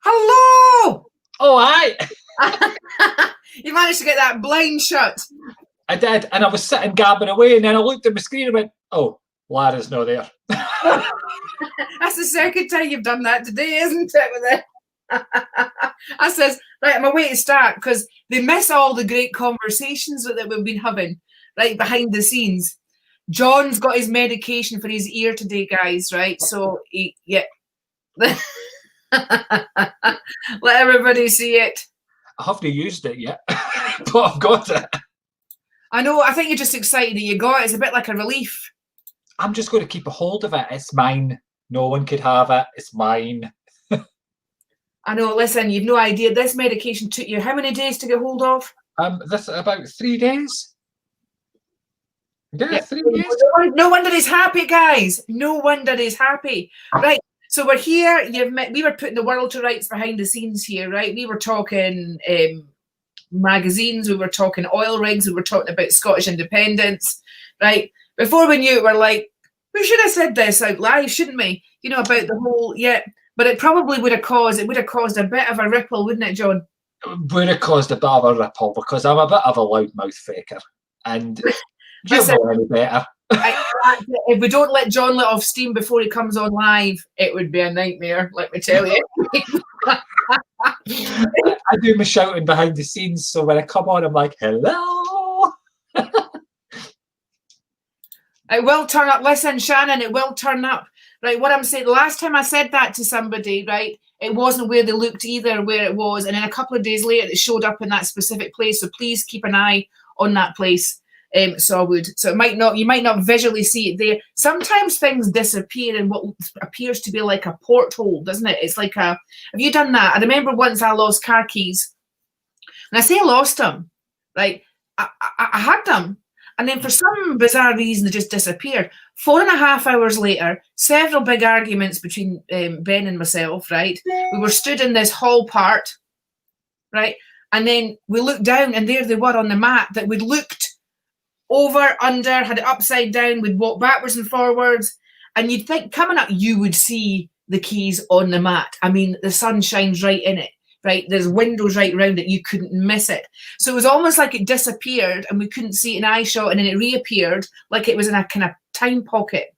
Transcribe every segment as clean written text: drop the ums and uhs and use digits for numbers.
Hello! Oh, hi! You managed to get that blind shut. I did, and I was sitting gabbing away, and then I looked at my screen and went, oh, Lara's not there. That's the second time you've done that today, isn't it? With it? I says, right, I'm away to start, because they miss all the great conversations that we've been having, right, behind the scenes. John's got his medication for his ear today, guys, right? So, yeah. Let everybody see it. I haven't used it yet, but I've got it. I know, I think you're just excited that you got it. It's a bit like a relief. I'm just going to keep a hold of it. It's mine. No one could have it. It's mine. I know, listen, you've no idea. This medication took you how many days to get hold of? This about 3 days. Yeah, 3 days. No wonder he's happy, guys. No wonder he's happy. Right. So we're here. We were putting the world to rights behind the scenes here, right? We were talking magazines. We were talking oil rigs. We were talking about Scottish independence, right? Before we knew it, we're like, we should have said this out live, shouldn't we? You know, about the whole, yeah. But it probably would have caused a bit of a ripple, wouldn't it, John? It would have caused a bit of a ripple because I'm a bit of a loudmouth faker. And you know any better. If we don't let John let off steam before he comes on live, it would be a nightmare, let me tell you. I do my shouting behind the scenes, so when I come on, I'm like, hello. It will turn up. Listen, Shannon, it will turn up. Right, what I'm saying, the last time I said that to somebody, right, it wasn't where they looked either, where it was. And then a couple of days later, it showed up in that specific place. So please keep an eye on that place. So I would. So you might not visually see it there. Sometimes things disappear in what appears to be like a porthole, doesn't it? It's like have you done that? I remember once I lost car keys. And I say I lost them, right? I had them. And then for some bizarre reason, they just disappeared. 4.5 hours later, several big arguments between Ben and myself, right? We were stood in this hall part, right? And then we looked down and there they were on the mat that we'd looked over, under, had it upside down. We'd walk backwards and forwards. And you'd think coming up, you would see the keys on the mat. I mean, the sun shines right in it. Right, there's windows right around it. You couldn't miss it. So it was almost like it disappeared and we couldn't see it in eye shot, and then it reappeared like it was in a kind of time pocket.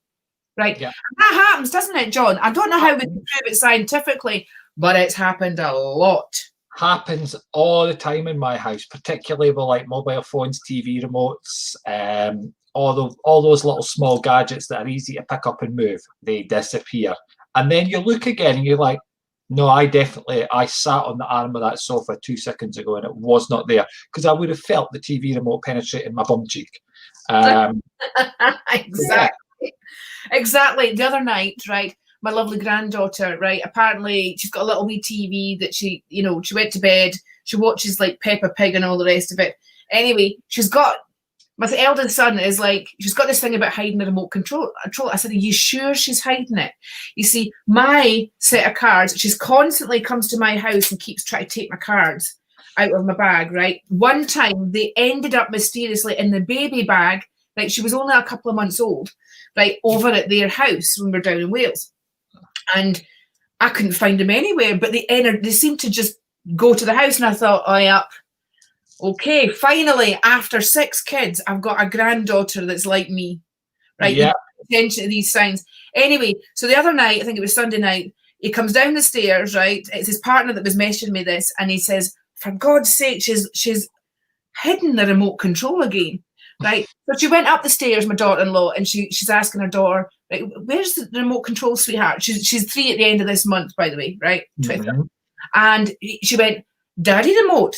Right, yeah. That happens, doesn't it, John? I don't know how we can prove it scientifically, but it's happened a lot. Happens all the time in my house, particularly with like mobile phones, TV remotes, all those little small gadgets that are easy to pick up and move. They disappear, and then you look again and you're like, no, I sat on the arm of that sofa 2 seconds ago and it was not there, because I would have felt the TV remote penetrating my bum cheek. Exactly. The other night, right, my lovely granddaughter, right, apparently she's got a little wee TV that she went to bed, she watches like Peppa Pig and all the rest of it. Anyway, my eldest son is like, she's got this thing about hiding the remote control. I said, are you sure she's hiding it? You see, my set of cards, she's constantly comes to my house and keeps trying to take my cards out of my bag, right? One time they ended up mysteriously in the baby bag, like she was only a couple of months old, right, over at their house when we were down in Wales. And I couldn't find them anywhere, but they seemed to just go to the house, and I thought, oh, yeah. Okay, finally, after 6 kids, I've got a granddaughter that's like me, right? Yeah. Attention to these signs. Anyway, so the other night, I think it was Sunday night, he comes down the stairs, right? It's his partner that was messaging me this, and he says, for God's sake, she's hidden the remote control again, right? So she went up the stairs, my daughter-in-law, and she's asking her daughter, right, where's the remote control, sweetheart? She's 3 at the end of this month, by the way, right? Mm-hmm. And she went, Daddy remote,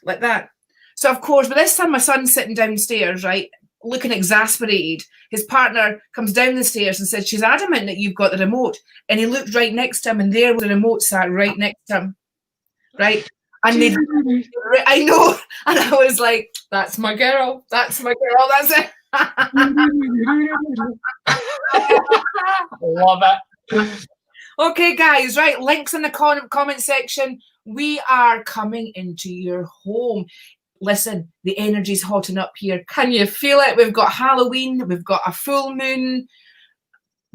like that. So of course, by this time, my son's sitting downstairs, right, looking exasperated. His partner comes down the stairs and says, she's adamant that you've got the remote. And he looked right next to him, and there was the remote sat right next to him, right? And I know, and I was like, that's my girl, that's it. Love it. Okay, guys, right, links in the comment section. We are coming into your home. listen, the energy's hotting up here. Can you feel it? We've got Halloween, we've got a full moon.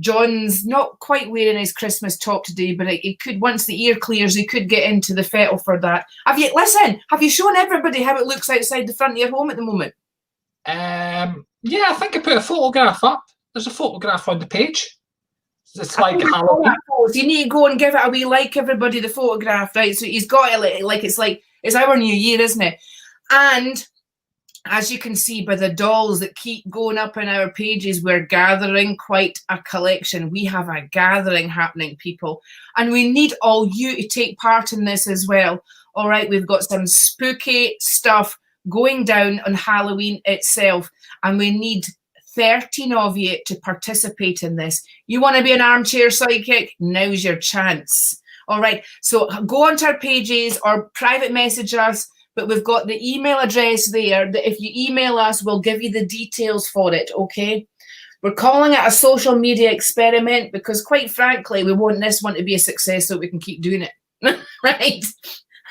John's not quite wearing his Christmas top today, but he could, once the ear clears, he could get into the fettle for that. Have you shown everybody how it looks outside the front of your home at the moment? Yeah, I think I put a photograph up. There's a photograph on the page. It's like Halloween. You need to go and give it a wee like, everybody, the photograph, right? So he's got it like it's our new year, isn't it? And as you can see by the dolls that keep going up in our pages, we're gathering quite a collection. We have a gathering happening, people. And we need all you to take part in this as well. All right, we've got some spooky stuff going down on Halloween itself. And we need 13 of you to participate in this. You want to be an armchair psychic? Now's your chance. All right, so go onto our pages or private message us. But we've got the email address there that if you email us, we'll give you the details for it, okay? We're calling it a social media experiment because, quite frankly, we want this one to be a success so we can keep doing it, right?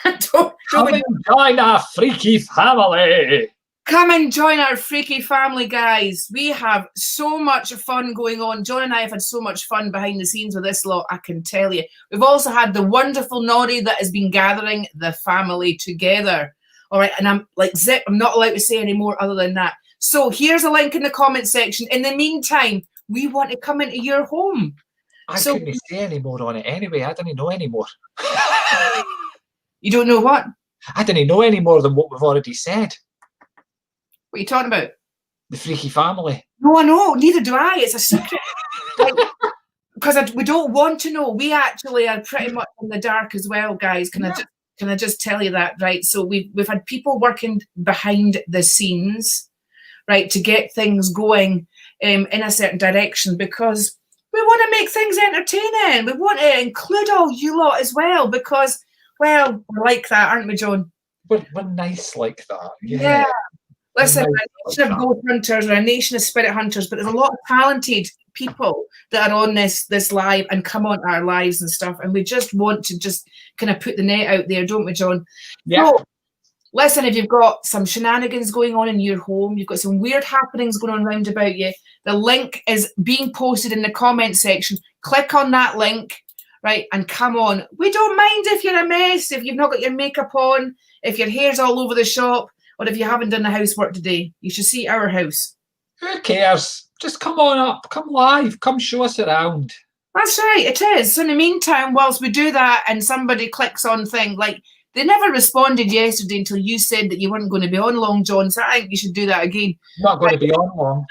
Come and join our freaky family. Come and join our freaky family, guys. We have so much fun going on. John and I have had so much fun behind the scenes with this lot, I can tell you. We've also had the wonderful Nori that has been gathering the family together. All right, and I'm like, zip, I'm not allowed to say any more other than that. So here's a link in the comment section. In the meantime, we want to come into your home. I couldn't say any more on it anyway. I didn't know any more. You don't know what? I didn't know any more than what we've already said. What are you talking about? The freaky family. No, I know. Neither do I. It's a secret. Because we don't want to know. We actually are pretty much in the dark as well, guys. Can I just tell you that, right? So we've had people working behind the scenes, right, to get things going in a certain direction because we want to make things entertaining. We want to include all you lot as well because, well, we're like that, aren't we, John? We're nice like that. Yeah. Listen, a nation of ghost hunters or a nation of spirit hunters, but there's a lot of talented people that are on this live and come on our lives and stuff, and we just want to just kind of put the net out there, don't we, John? Yeah. So, listen, if you've got some shenanigans going on in your home, you've got some weird happenings going on round about you, the link is being posted in the comment section. Click on that link, right, and come on. We don't mind if you're a mess, if you've not got your makeup on, if your hair's all over the shop, or if you haven't done the housework today. You should see our house. Who cares? Just come on up, come live, come show us around. That's right, it is. So in the meantime, whilst we do that and somebody clicks on thing, like they never responded yesterday until you said that you weren't going to be on long, John, so I think you should do that again. Not going to be on long.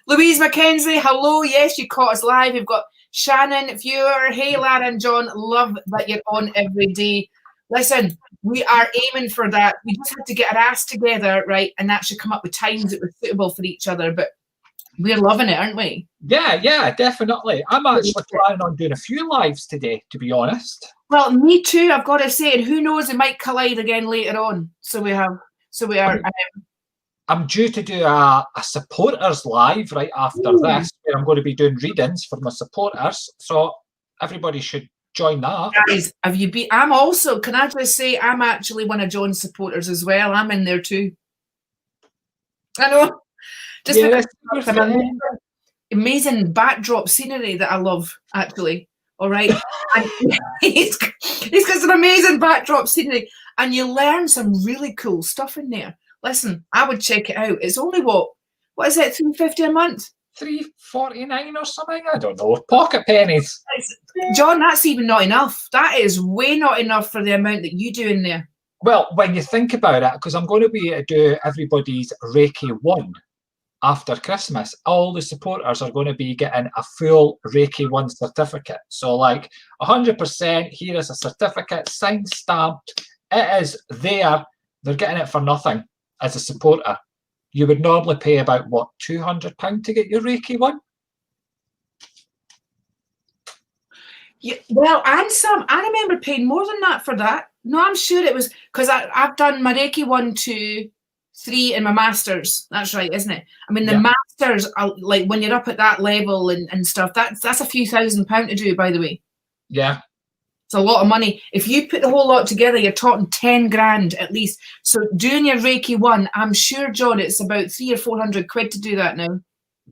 Louise McKenzie, hello. Yes, you caught us live. We've got Shannon, viewer. Hey, Lara and John, love that you're on every day. Listen, we are aiming for that. We just have to get our ass together, right, and actually come up with times that were suitable for each other. But we're loving it, aren't we? Yeah, definitely. I'm actually planning on doing a few lives today, to be honest. Well, me too, I've got to say, and who knows, it might collide again later on. So we are. I'm due to do a supporters live right after this, where I'm going to be doing readings for my supporters. So everybody should join that. Guys, have you been? I'm also, can I just say, I'm actually one of John's supporters as well. I'm in there too. I know. Just amazing backdrop scenery that I love, actually. All right. And he's got some amazing backdrop scenery, and you learn some really cool stuff in there. Listen, I would check it out. It's only what is it, $3.50 a month? $3.49 or something? I don't know. Pocket pennies. John, that's even not enough. That is way not enough for the amount that you do in there. Well, when you think about it, because I'm going to be able to do everybody's Reiki 1 after Christmas, all the supporters are going to be getting a full Reiki 1 certificate. So like 100%, here is a certificate, signed, stamped. It is there. They're getting it for nothing as a supporter. You would normally pay about, what, £200 to get your Reiki 1? Yeah, well, and some. I remember paying more than that for that. No, I'm sure it was because I've done my Reiki 1, 2, 3 and my masters. That's right, isn't it? I mean, the masters are like when you're up at that level and stuff. That's a few £1,000s to do, by the way. Yeah. It's a lot of money. If you put the whole lot together, you're talking 10 grand at least. So doing your Reiki 1, I'm sure, John, it's about 300 or 400 quid to do that now.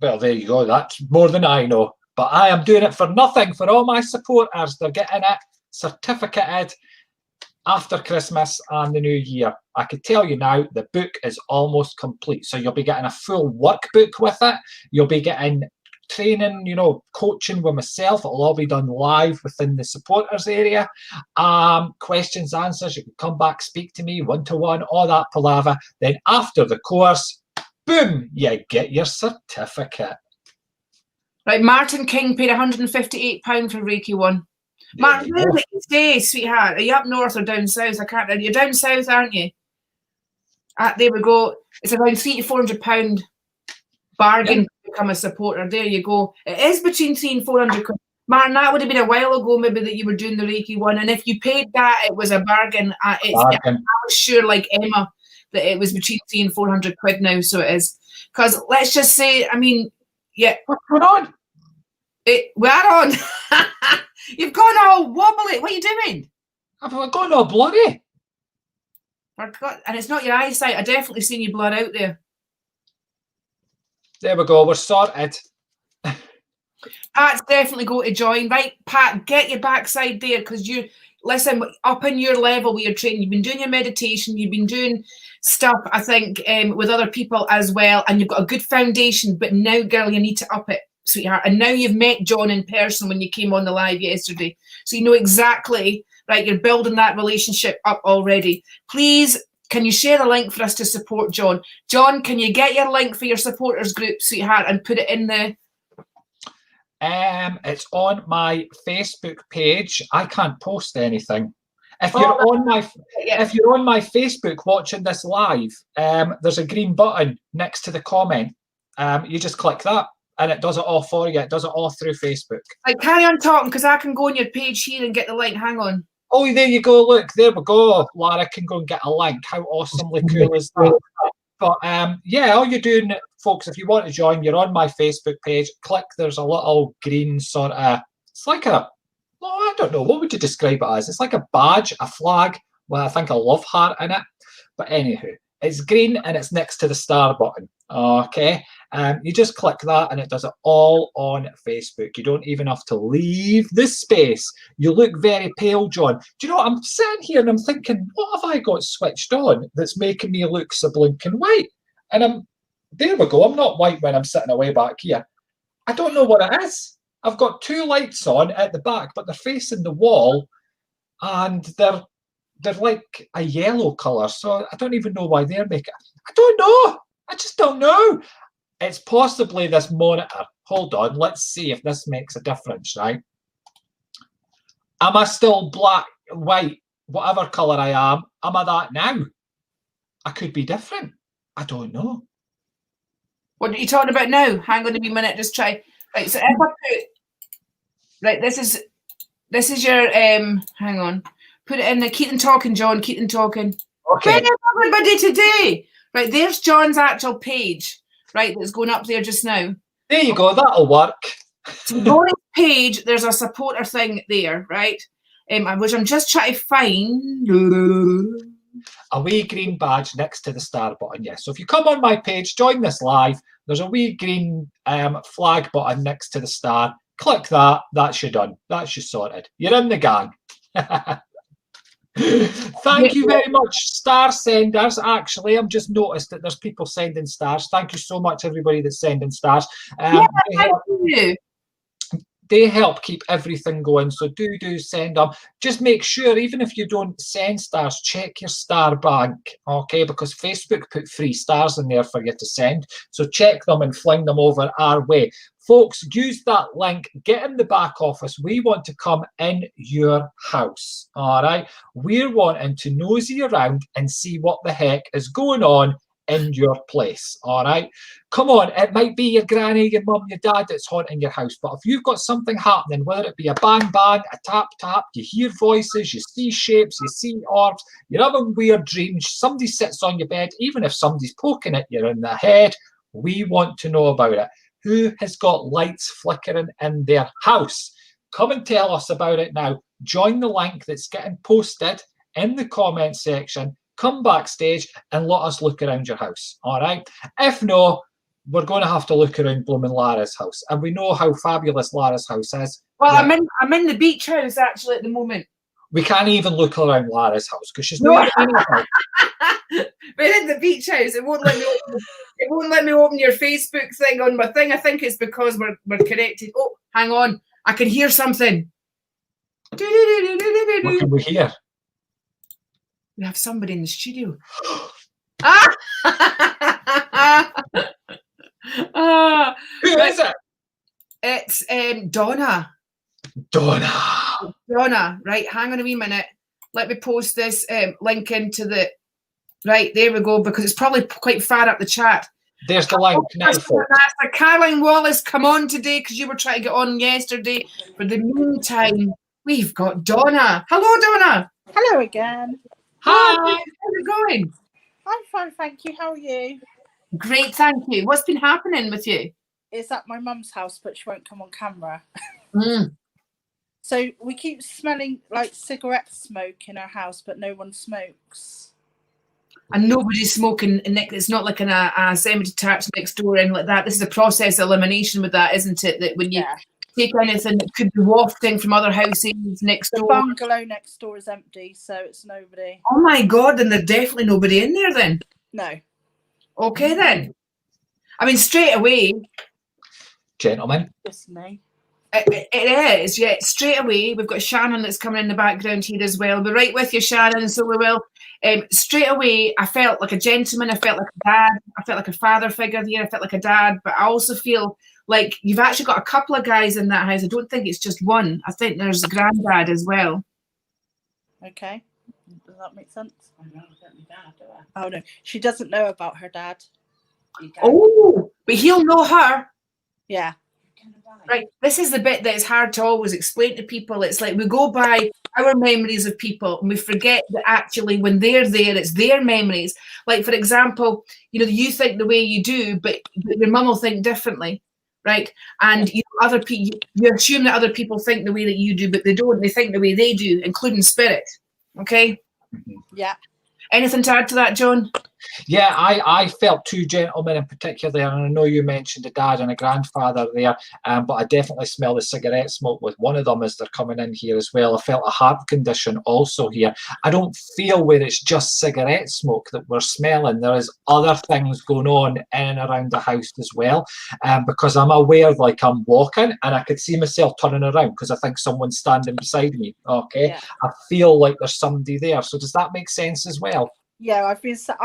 Well, there you go. That's more than I know. But I am doing it for nothing for all my supporters. They're getting it certificated after Christmas and the New Year. I could tell you now, the book is almost complete. So you'll be getting a full workbook with it. You'll be getting training, you know, coaching with myself. It'll all be done live within the supporters area. Questions, answers, you can come back, speak to me one-to-one, all that palaver. Then after the course, boom, you get your certificate. Right, Martin King paid £158 for Reiki 1. Martin, where did you stay, sweetheart? Are you up north or down south? I can't. You're down south, aren't you? There we go. It's around £300 to £400 bargain to become a supporter. There you go. It is between 300 and 400 quid. Martin, that would have been a while ago, maybe, that you were doing the Reiki 1. And if you paid that, it was a bargain. I was sure, like Emma, that it was between 300 and 400 quid now. So it is. Because let's just say, I mean, yeah. What's going on? We are on. You've gone all wobbly. What are you doing? I've gone all bloody. And it's not your eyesight. I definitely seen you blur out there. There we go. We're sorted. Pat's definitely going to join. Right, Pat, get your backside there, because you, listen, up in your level with your training, you've been doing your meditation, you've been doing stuff, I think, with other people as well, and you've got a good foundation, but now, girl, you need to up it, sweetheart. And now you've met John in person when you came on the live yesterday. So you know exactly, right, you're building that relationship up already. Please, can you share a link for us to support John? John, can you get your link for your supporters group, sweetheart, and put it in the... It's on my Facebook page. I can't post anything. If you're on my Facebook watching this live, there's a green button next to the comment. You just click that, and it does it all for you. It does it all through Facebook. Right, carry on talking, because I can go on your page here and get the link. Hang on. Oh, there you go. Look, there we go. Lara can go and get a link. How awesomely cool is that? But yeah, all you're doing, folks, if you want to join, you're on my Facebook page. Click, there's a little green sort of, it's like a, well, I don't know, what would you describe it as? It's like a badge, a flag, with I think a love heart in it. But anywho, it's green and it's next to the star button. Okay, you just click that and it does it all on Facebook. You don't even have to leave this space. You look very pale, John. Do you know what? I'm sitting here and I'm thinking, what have I got switched on that's making me look so blinking white? And there we go. I'm not white when I'm sitting away back here. I don't know what it is. I've got two lights on at the back, but they're facing the wall, and they're like a yellow colour. So I don't even know why they're making. I don't know. I just don't know. It's possibly this monitor. Hold on. Let's see if this makes a difference, right? Am I still black, white, whatever colour I am? Am I that now? I could be different. I don't know. What are you talking about now? Hang on a minute. Just try. Right. So if I put, right, this is your hang on. Put it in there. Keep them talking, John. Keep them talking. Okay. Where's everybody today? Right, there's John's actual page, right, that's going up there just now. There you go, that'll work. So go on his page, there's a supporter thing there, right? Which I'm just trying to find. A wee green badge next to the star button, yes. So if you come on my page, join this live, there's a wee green flag button next to the star. Click that, that's you done. That's you sorted. You're in the gang. Thank you very much, star senders. Actually, I've just noticed that there's people sending stars. Thank you so much, everybody that's sending stars. Yeah, thank you. They help keep everything going, so do send them. Just make sure, even if you don't send stars, check your star bank, okay? Because Facebook put free stars in there for you to send, so check them and fling them over our way. Folks, use that link, get in the back office. We want to come in your house, all right? We're wanting to nosy around and see what the heck is going on in your place, all right? Come on, it might be your granny, your mum, your dad that's haunting your house, but if you've got something happening, whether it be a bang bang, a tap tap, you hear voices, you see shapes, you see orbs, you're having weird dreams, somebody sits on your bed, even if somebody's poking at you in the head, we want to know about it. Who has got lights flickering in their house? come and tell us about it now. Join the link that's getting posted in the comment section. Come backstage and let us look around your house. All right. If no, we're going to have to look around blooming Lara's house, and we know how fabulous Lara's house is. Well, yeah. I'm in the beach house actually at the moment. We can't even look around Lara's house because she's not even in her house. We're in the beach house. It won't let me open, it won't let me open your Facebook thing on my thing. I think it's because we're connected. Oh, hang on. I can hear something. What can we hear? We have somebody in the studio. Who is it? It's Donna. Donna, right, hang on a wee minute. Let me post this link into the... Right, there we go, because it's probably quite far up the chat. There's the link now, folks. Caroline Wallace, come on today, because you were trying to get on yesterday. For the meantime, we've got Donna. Hello, Donna. Hello again. Hi. How's it going? I'm fine, thank you. How are you? Great, thank you. What's been happening with you? It's at my mum's house, but she won't come on camera. Mm. So we keep smelling like cigarette smoke in our house, but no one smokes. And nobody's smoking. It's not like a semi-detached next door and like that. This is a process elimination with that, isn't it? That when you take anything that could be wafting from other houses next door. The bungalow next door is empty, so it's nobody. Oh my God, then there's definitely nobody in there then. No. Okay then. I mean, straight away. Gentlemen. Just me. It is, yeah. Straight away, we've got Shannon that's coming in the background here as well. We're right with you, Shannon, so we will. Straight away, I felt like a gentleman. I felt like a dad. I felt like a father figure here. I felt like a dad. But I also feel like you've actually got a couple of guys in that house. I don't think it's just one. I think there's a granddad as well. Okay. Does that make sense? Oh, no. She doesn't know about her dad. Oh, but he'll know her. Yeah. Right. This is the bit that is hard to always explain to people. It's like we go by our memories of people and we forget that actually when they're there, it's their memories. Like, for example, you know, you think the way you do, but your mum will think differently. Right. And you know, other people, you assume that other people think the way that you do, but they don't. They think the way they do, including spirit. Okay. Yeah. Anything to add to that, John? Yeah, I felt two gentlemen in particular, and I know you mentioned a dad and a grandfather there, but I definitely smell the cigarette smoke with one of them as they're coming in here as well. I felt a heart condition also here. I don't feel where it's just cigarette smoke that we're smelling. There is other things going on in and around the house as well, because I'm aware, like I'm walking and I could see myself turning around because I think someone's standing beside me. Okay, yeah. I feel like there's somebody there. So does that make sense as well? Yeah, I've been sat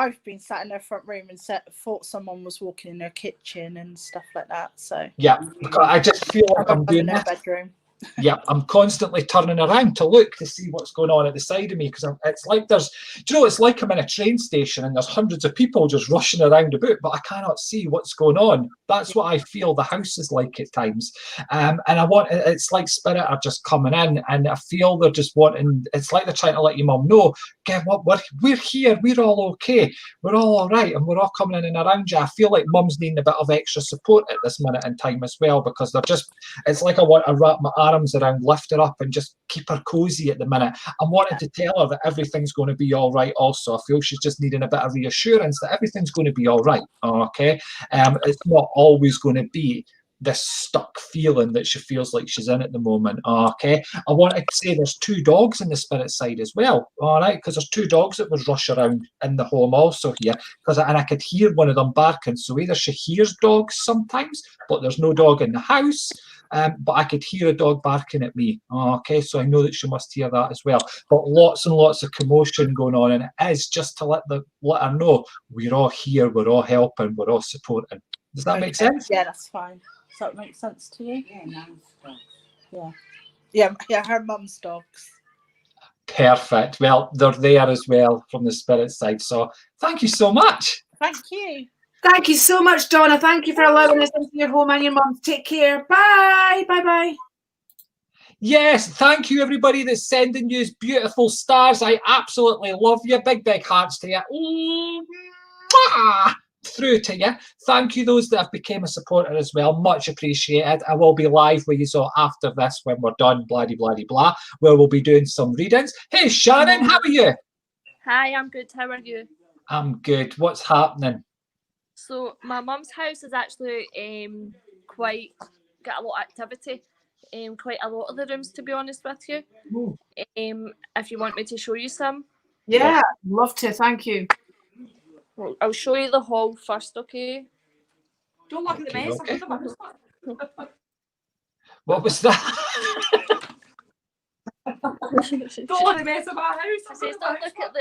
in her front room and thought someone was walking in her kitchen and stuff like that. So yeah, because I just feel like I'm doing her bedroom. Yeah, I'm constantly turning around to look to see what's going on at the side of me because it's like there's, do you know, it's like I'm in a train station and there's hundreds of people just rushing around about, but I cannot see what's going on. That's what I feel the house is like at times, and it's like spirit are just coming in, and I feel they're just wanting. It's like they're trying to let your mum know, get what we're here, we're all okay, we're all right, and we're all coming in and around you. I feel like mum's needing a bit of extra support at this minute in time as well because they're just. It's like I want to wrap my arms around, lift her up and just keep her cozy at the minute. I'm wanting to tell her that everything's going to be all right also. I feel she's just needing a bit of reassurance that everything's going to be all right. Okay, it's not always going to be this stuck feeling that she feels like she's in at the moment. Okay, I wanted to say there's two dogs in the spirit side as well. All right, because there's two dogs that was rush around in the home also here, and I could hear one of them barking. So either she hears dogs sometimes, but there's no dog in the house. But I could hear a dog barking at me. Okay, so I know that she must hear that as well. But lots and lots of commotion going on, and it is just to let her know we're all here, we're all helping, we're all supporting. Does that make sense? Yeah, that's fine. Does that make sense to you? Yeah. Yeah, her mum's dogs. Perfect. Well, they're there as well from the spirit side. So thank you so much. Thank you. Thank you so much, Donna. Thank you for allowing us into your home and your mum. Take care. Bye. Bye-bye. Yes, thank you, everybody that's sending you beautiful stars. I absolutely love you. Big, big hearts to you. through to you. Thank you those that have become a supporter as well. Much appreciated. I will be live with you so after this when we're done, blah, blah, blah, blah, where we'll be doing some readings. Hey, Shannon, how are you? Hi, I'm good. How are you? I'm good. What's happening? So my mum's house is actually quite got a lot of activity. Quite a lot of the rooms, to be honest with you. Ooh. If you want me to show you some. Yeah, love to. Thank you. Well, I'll show you the hall first, okay? Don't look at the mess. Okay. I've got the What was that? Don't look at the mess of my house. I says, don't look at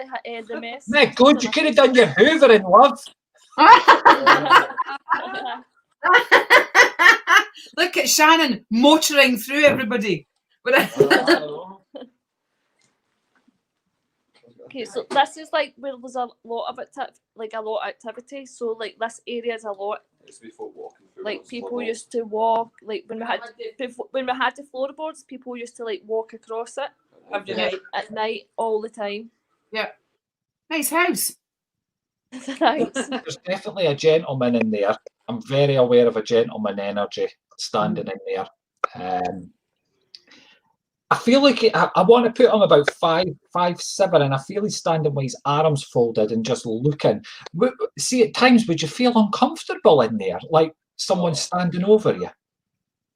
the mess. My God, you could have done your hoovering, love. Look at Shannon motoring through everybody. Okay, so this is like where there's a lot of activity. So like this area is a lot. Like people used to walk. Like when we had the floorboards, people used to like walk across it Every night. at night all the time. Yeah. Nice house. Thanks. There's definitely a gentleman in there. I'm very aware of a gentleman energy standing in there. I feel like I want to put him about 5'7", and I feel he's standing with his arms folded and just looking. See, at times, would you feel uncomfortable in there, like someone standing over you?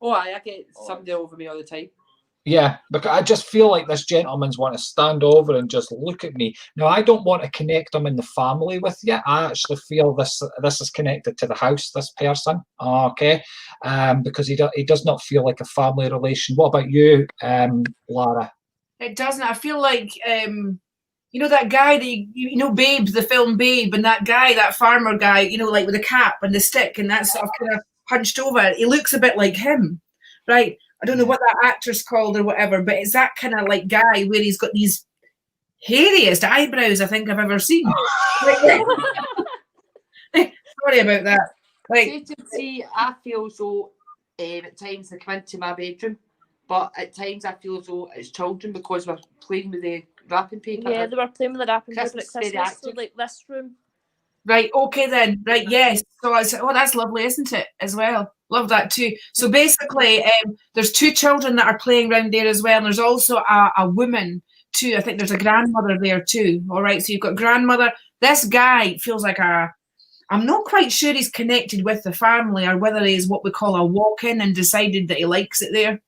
Oh, I get somebody over me all the time. Yeah, because I just feel like this gentleman's want to stand over and just look at me. Now, I don't want to connect him in the family with you. I actually feel this is connected to the house, this person, okay? Because he does not feel like a family relation. What about you, Lara? It doesn't. I feel like, you know that guy, you know Babe, the film Babe, and that guy, that farmer guy, you know, like with the cap and the stick and that sort of kind of hunched over. He looks a bit like him, right? I don't know what that actor's called or whatever, but it's that kind of like guy where he's got these hairiest eyebrows I think I've ever seen. Sorry about that. Like, See, I feel as though at times they come into my bedroom, but at times I feel as though it's children because we're playing with the wrapping paper. Yeah, they were playing with the wrapping paper at Christmas, very Christmas. So active. like this room. right, okay then. Right, yes. So I said, oh, that's lovely, isn't it? As well. Love that too. So basically, there's two children that are playing around there as well. And there's also a woman too. I think there's a grandmother there too. All right, so you've got grandmother. This guy feels like I'm not quite sure he's connected with the family or whether he's what we call a walk-in and decided that he likes it there.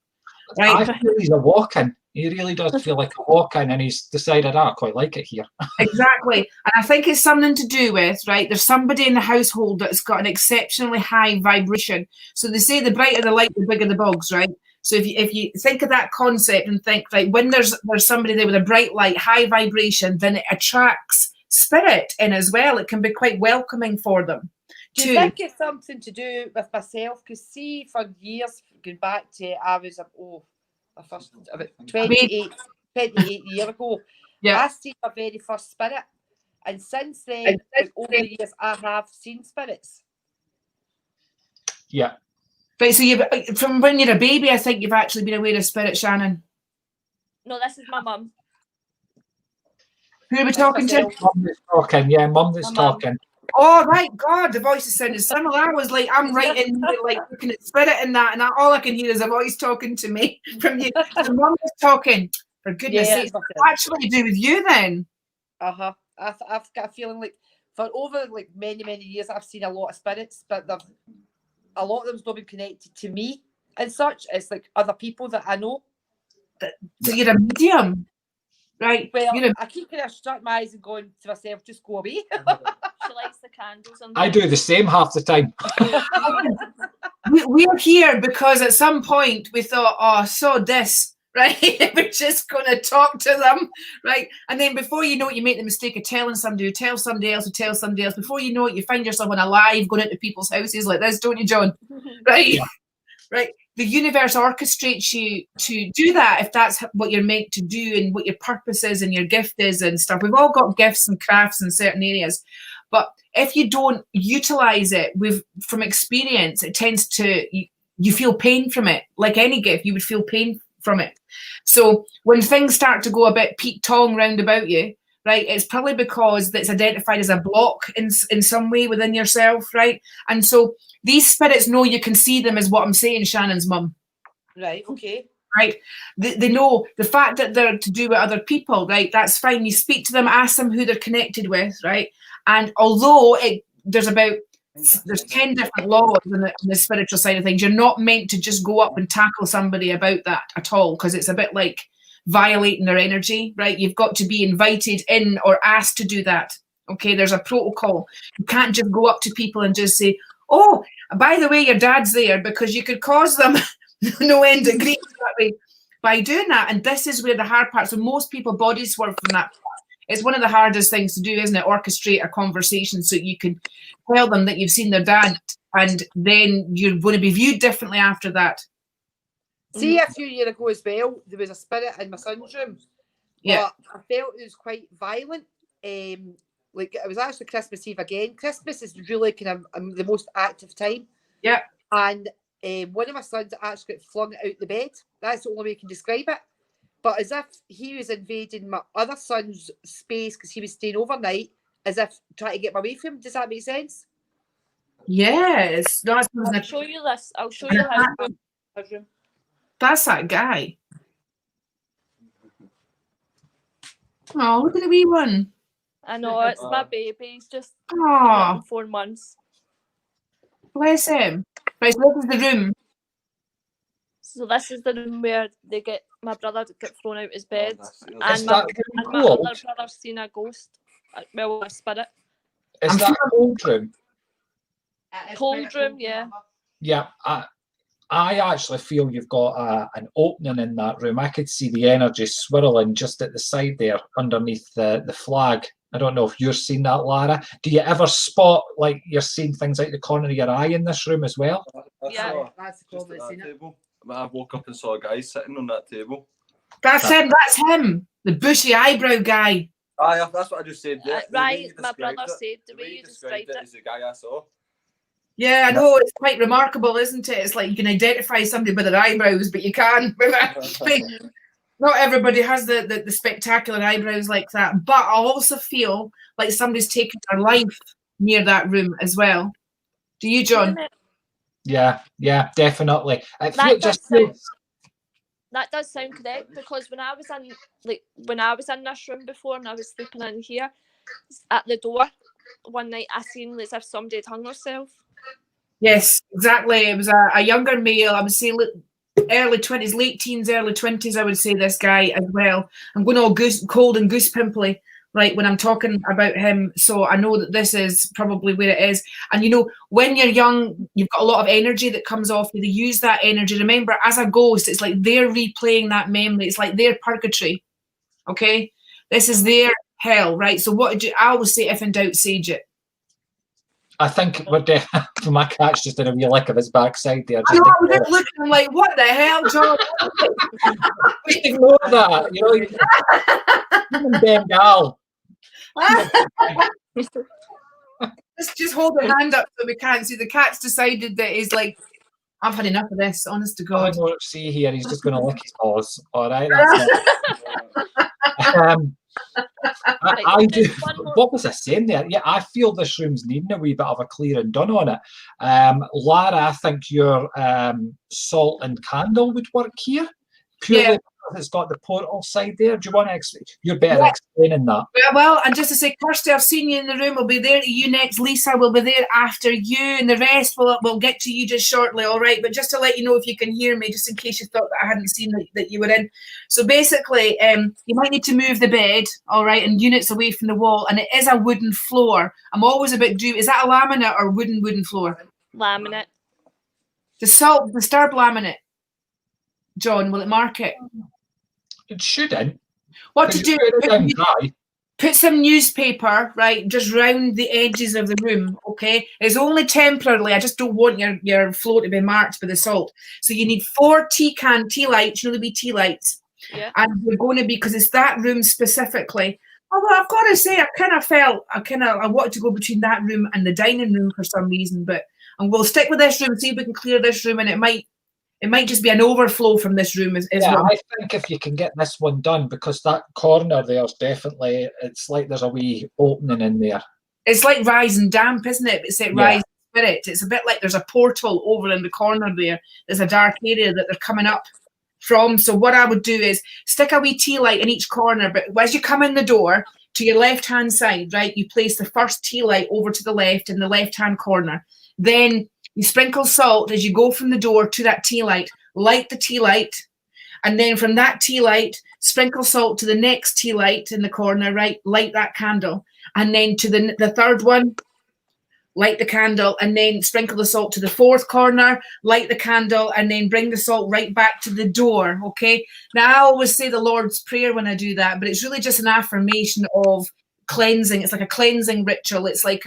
Right. I feel he's a walk-in. He really does feel like a walk-in, and he's decided, I quite like it here. Exactly. And I think it's something to do with, right, there's somebody in the household that's got an exceptionally high vibration. So they say the brighter the light, the bigger the bugs, right? So if you think of that concept and think, right, when there's somebody there with a bright light, high vibration, then it attracts spirit in as well. It can be quite welcoming for them. Do you think it's something to do with myself? Because see, for years, going back to, I was about 28 years ago, I seen my very first spirit. And since then, over the years, I have seen spirits. Yeah. Right, so you've from when you're a baby, I think you've actually been aware of spirit, Shannon. No, this is my mum. Who are we talking to? Mum that's talking, yeah, mum that's talking. Oh, right, God, the voices sounded similar. I was like, I'm right in here, like looking at spirit and that, and all I can hear is a voice talking to me from you. So mum was talking, for goodness sake. What's actually to do with you then? I've got a feeling like for over like many years, I've seen a lot of spirits, but a lot of them's not been connected to me and such. It's like other people that I know. So you're a medium, right? Well, I keep kind of shutting my eyes and going to myself, just go away. She likes the candles. I do the same half the time. We're here because at some point we thought, oh, so this, right? We're just going to talk to them, right? And then before you know it, you make the mistake of telling somebody who tells somebody else who tells somebody else. Before you know it, you find yourself on a live going into people's houses like this, don't you, John? Right? Yeah. Right. The universe orchestrates you to do that if that's what you're meant to do and what your purpose is and your gift is and stuff. We've all got gifts and crafts in certain areas. But if you don't utilize it from experience, it tends to, you feel pain from it. Like any gift, you would feel pain from it. So when things start to go a bit peak tong round about you, right, it's probably because it's identified as a block in some way within yourself, right? And so these spirits know you can see them, is what I'm saying, Shannon's mum. Right, okay. Right, they know the fact that they're to do with other people, right? That's fine. You speak to them, ask them who they're connected with, right? And although there's 10 different laws in the spiritual side of things, you're not meant to just go up and tackle somebody about that at all, because it's a bit like violating their energy, right? You've got to be invited in or asked to do that. Okay, there's a protocol. You can't just go up to people and just say, oh, by the way, your dad's there, because you could cause them no end of grief that way by doing that. And this is where the hard part, so most people body swerve from that. It's one of the hardest things to do, isn't it? Orchestrate a conversation so you can tell them that you've seen their dad, and then you're going to be viewed differently after that. See, a few years ago as well, there was a spirit in my son's room. Yeah. But I felt it was quite violent. Like, it was actually Christmas Eve again. Christmas is really kind of the most active time. Yeah. And one of my sons actually got flung out the bed. That's the only way I can describe it. But as if he was invading my other son's space because he was staying overnight, as if trying to get away from him. Does that make sense? Yes. No, I'll show you this. I'll show you his room. That's that guy. Oh, look at the wee one. I know, it's my baby. He's just Oh, 4 months. bless him. Right, so this is the room. So this is the room where my brother get thrown out his bed, Is and my cold? other brother's seen a ghost. Well, a spirit. Is that an old room? Cold room, yeah. Yeah, I actually feel you've got an opening in that room. I could see the energy swirling just at the side there underneath the flag. I don't know if you're seeing that, Lara. Do you ever spot, like, you're seeing things out the corner of your eye in this room as well? Yeah. That's the problem. I've seen it. Table. I woke up and saw a guy sitting on that table. That's him. That's him. The bushy eyebrow guy. Aye, that's what I just said. Yeah. Right, my brother said the way you described it. Is the guy I saw. Yeah, I know, it's quite remarkable, isn't it? It's like you can identify somebody by their eyebrows, but you can't. Not everybody has the spectacular eyebrows like that. But I also feel like somebody's taken their life near that room as well. Do you, John? Yeah, definitely. That does sound correct, because when I was in this room before and I was sleeping in here, at the door one night I seen as if somebody had hung herself. Yes, exactly. It was a younger male. I would say early 20s, late teens, early 20s. I would say this guy as well. I'm going all cold and goose pimply, right, when I'm talking about him. So I know that this is probably where it is. And you know, when you're young, you've got a lot of energy that comes off you. They use that energy. Remember, as a ghost, it's like they're replaying that memory. It's like their purgatory. Okay, this is their hell, right? So I always say, if in doubt, sage it. I think we're my cat's just in a wee lick of his backside there. I know, I was just looking, I'm like, what the hell, John? We ignore that, you know. Even Bengal. Just hold your hand up so we can't see. The cat's decided that he's like, I've had enough of this, honest to God. See here, he's just going to lick his paws. All right, that's it. I do. What was I saying there? Yeah, I feel this room's needing a wee bit of a clearing done on it. Lara, I think your salt and candle would work here. Purely because it's got the portal side there. Do you want to explain? You're better explaining that. Well, and just to say, Kirsty, I've seen you in the room. We'll be there to you next. Lisa will be there after you, and the rest we'll get to you just shortly, all right? But just to let you know if you can hear me, just in case you thought that I hadn't seen that you were in. So basically, you might need to move the bed, all right, and units away from the wall, and it is a wooden floor. I'm always a bit is that a laminate or wooden floor? Laminate. Disturb laminate. John, will it mark it? It shouldn't. What to do? Put some newspaper, right, just round the edges of the room, okay? It's only temporarily. I just don't want your floor to be marked with the salt. So you need 4 tea lights, you know, there'll be tea lights. Yeah. And they're going to be, because it's that room specifically. Although I've got to say, I wanted to go between that room and the dining room for some reason, but and we'll stick with this room, see if we can clear this room, and it might It might just be an overflow from this room as Yeah, well. I think if you can get this one done, because that corner there's definitely, it's like there's a wee opening in there. It's like rise and damp, isn't it? It's like Yeah. rise spirit. It's a bit like there's a portal over in the corner there. There's a dark area that they're coming up from. So what I would do is stick a wee tea light in each corner, but as you come in the door to your left-hand side, right, you place the first tea light over to the left in the left-hand corner. Then you sprinkle salt as you go from the door to that tea light, light the tea light, and then from that tea light, sprinkle salt to the next tea light in the corner, right, light that candle. And then to the third one, light the candle, and then sprinkle the salt to the fourth corner, light the candle, and then bring the salt right back to the door, okay? Now, I always say the Lord's Prayer when I do that, but it's really just an affirmation of cleansing. It's like a cleansing ritual. It's like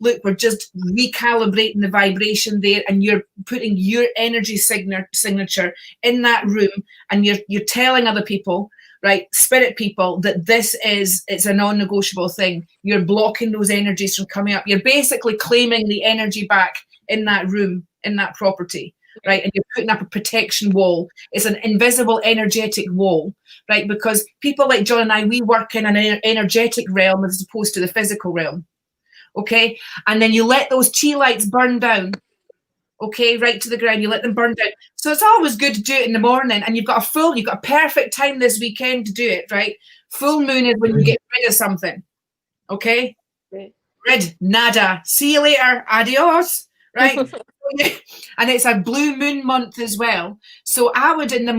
look, we're just recalibrating the vibration there, and you're putting your energy signature in that room, and you're telling other people, right, spirit people, that it's a non-negotiable thing. You're blocking those energies from coming up. You're basically claiming the energy back in that room, in that property, right? And you're putting up a protection wall. It's an invisible energetic wall, right? Because people like John and I, we work in an energetic realm as opposed to the physical realm, okay? And then you let those tea lights burn down, okay, right to the ground. You let them burn down. So it's always good to do it in the morning, and you've got a perfect time this weekend to do it, right? Full moon is when you get rid of something, okay? Right. Rid, nada, see you later, adios, right? And it's a blue moon month as well. So I would do it in the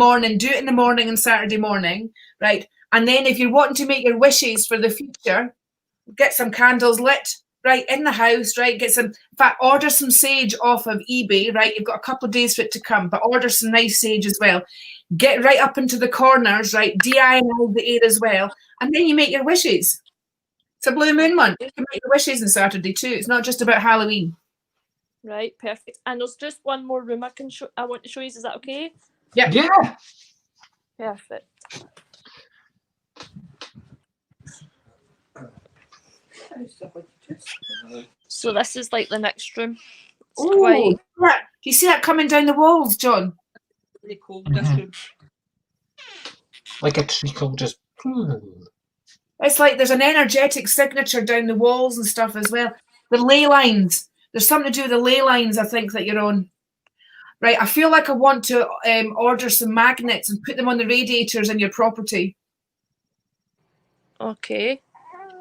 morning and Saturday morning, right? And then if you're wanting to make your wishes for the future, get some candles lit, right, in the house, right? In fact, order some sage off of eBay, right? You've got a couple of days for it to come, but order some nice sage as well. Get right up into the corners, right? DIY the air as well. And then you make your wishes. It's a blue moon month. You can make your wishes on Saturday too. It's not just about Halloween. Right, perfect. And there's just one more room I want to show you. Is that okay? Yeah. Yeah. Perfect. So this is like the next room. Oh, do you see that coming down the walls, John? Really cold, this room. Like a treacle just. It's like there's an energetic signature down the walls and stuff as well. The ley lines. There's something to do with the ley lines, I think, that you're on. Right, I feel like I want to order some magnets and put them on the radiators in your property. Okay.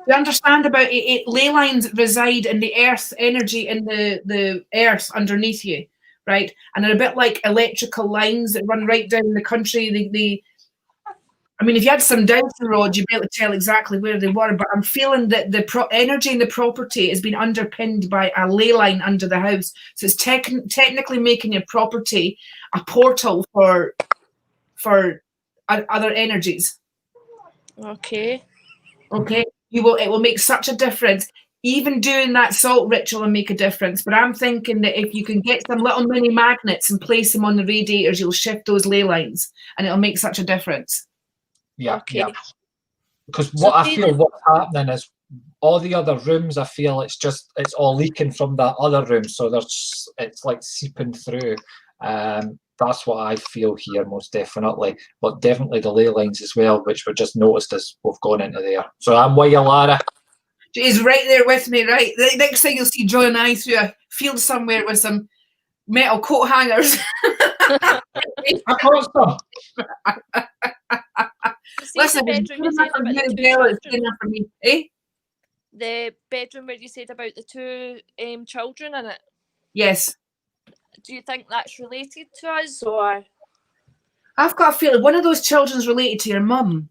You understand about it? Ley lines reside in the earth energy, in the earth underneath you, right? And they're a bit like electrical lines that run right down the country. I mean, if you had some dowsing rods, you'd be able to tell exactly where they were, but I'm feeling that the energy in the property has been underpinned by a ley line under the house. So it's technically making your property a portal for other energies. Okay. Okay. It will make such a difference. Even doing that salt ritual will make a difference. But I'm thinking that if you can get some little mini magnets and place them on the radiators, you'll shift those ley lines, and it'll make such a difference. Yeah, Okay. yeah. Because I feel what's happening is all the other rooms, I feel it's all leaking from that other room. So it's like seeping through. That's what I feel here, most definitely. But definitely the ley lines as well, which we just noticed as we've gone into there. So I'm with you, Lara. She's right there with me, right? The next thing you'll see John and I through a field somewhere with some metal coat hangers. I got some. Listen, the bedroom you said about the two children. for me, eh? The bedroom where you said about the two children in it. Yes. Do you think that's related to us, or? I've got a feeling one of those children's related to your mum,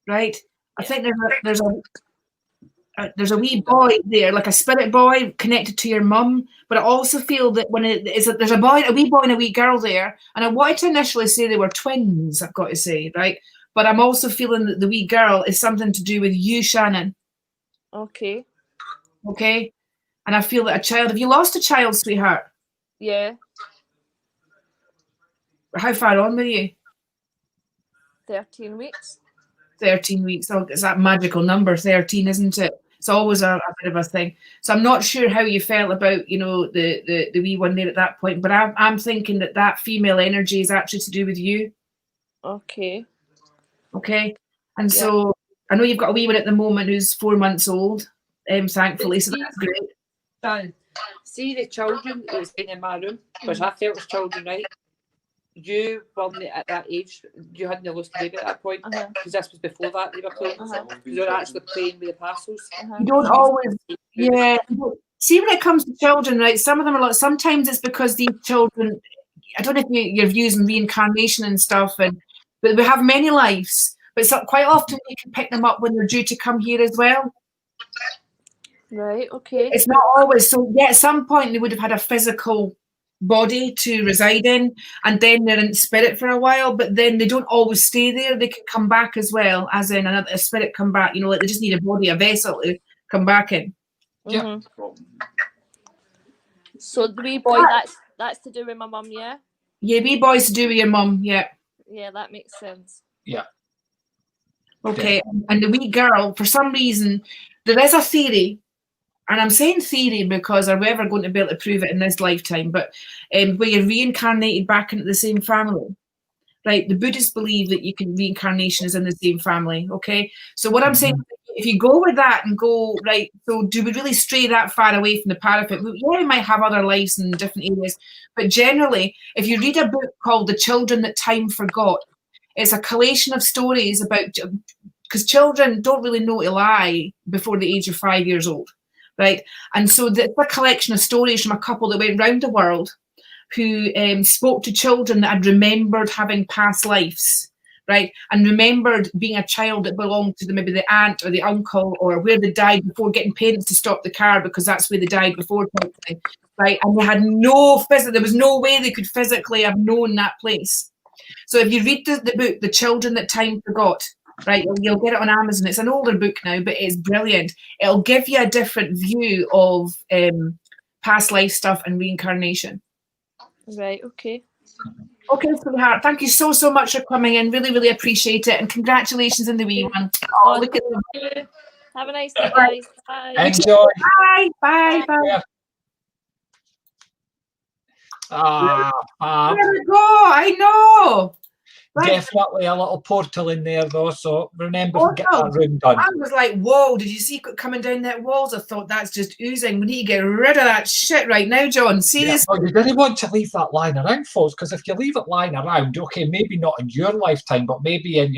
right? I think there's a wee boy there, like a spirit boy connected to your mum. But I also feel that there's a wee boy and a wee girl there, and I wanted to initially say they were twins. I've got to say, right? But I'm also feeling that the wee girl is something to do with you, Shannon. Okay. Okay. And I feel that have you lost a child, sweetheart? Yeah. How far on were you? 13 weeks. 13 weeks. Oh, it's that magical number, 13, isn't it? It's always a bit of a thing. So I'm not sure how you felt about, you know, the wee one there at that point, but I'm thinking that female energy is actually to do with you. Okay. Okay. And so I know you've got a wee one at the moment who's 4 months old, thankfully, so that's great. See the children that was in my room, which I felt was children, right? You weren't at that age. You hadn't lost the baby at that point, because this was before that they were playing. You were actually playing with the parcels. You don't always, See, when it comes to children, right? Some of them are like. Sometimes it's because these children. I don't know if you're using reincarnation and stuff, but we have many lives. But quite often you can pick them up when they're due to come here as well. Right. Okay. It's not always so. Yeah, at some point they would have had a physical body to reside in, and then they're in spirit for a while, but then they don't always stay there. They can come back as well, as in a spirit come back, you know, like they just need a body, a vessel to come back in. Yeah. So the wee boy, that's to do with my mum, yeah? Yeah, wee boy's to do with your mum, yeah. Yeah, that makes sense. Yeah. Okay, and the wee girl, for some reason, there is a theory, and I'm saying theory because are we ever going to be able to prove it in this lifetime, but where you're reincarnated back into the same family, right? The Buddhists believe that reincarnation is in the same family, okay? So what I'm saying, if you go with that and go, right, so do we really stray that far away from the parapet? Yeah, we might have other lives in different areas, but generally, if you read a book called The Children That Time Forgot, it's a collation of stories about, because children don't really know to lie before the age of 5 years old. Right, and so it's a collection of stories from a couple that went round the world who spoke to children that had remembered having past lives, right, and remembered being a child that belonged to maybe the aunt or the uncle or where they died before getting parents to stop the car because that's where they died before, right, and they had there was no way they could physically have known that place. So if you read the book, The Children That Time Forgot, right, you'll get it on Amazon. It's an older book now, but it's brilliant. It'll give you a different view of past life stuff and reincarnation. Right, okay. Okay, sweetheart, thank you so much for coming in. Really, really appreciate it. And congratulations on the wee one. Oh, look at them. Have a nice day, guys. Bye. Enjoy. Bye, bye, bye. Yeah. There we go, I know. Right. Definitely a little portal in there though, so remember to get that room done. I was like, whoa, did you see it coming down that walls? I thought that's just oozing. We need to get rid of that shit right now, John. Seriously. Yeah, you didn't want to leave that lying around, folks, because if you leave it lying around, okay, maybe not in your lifetime, but maybe in,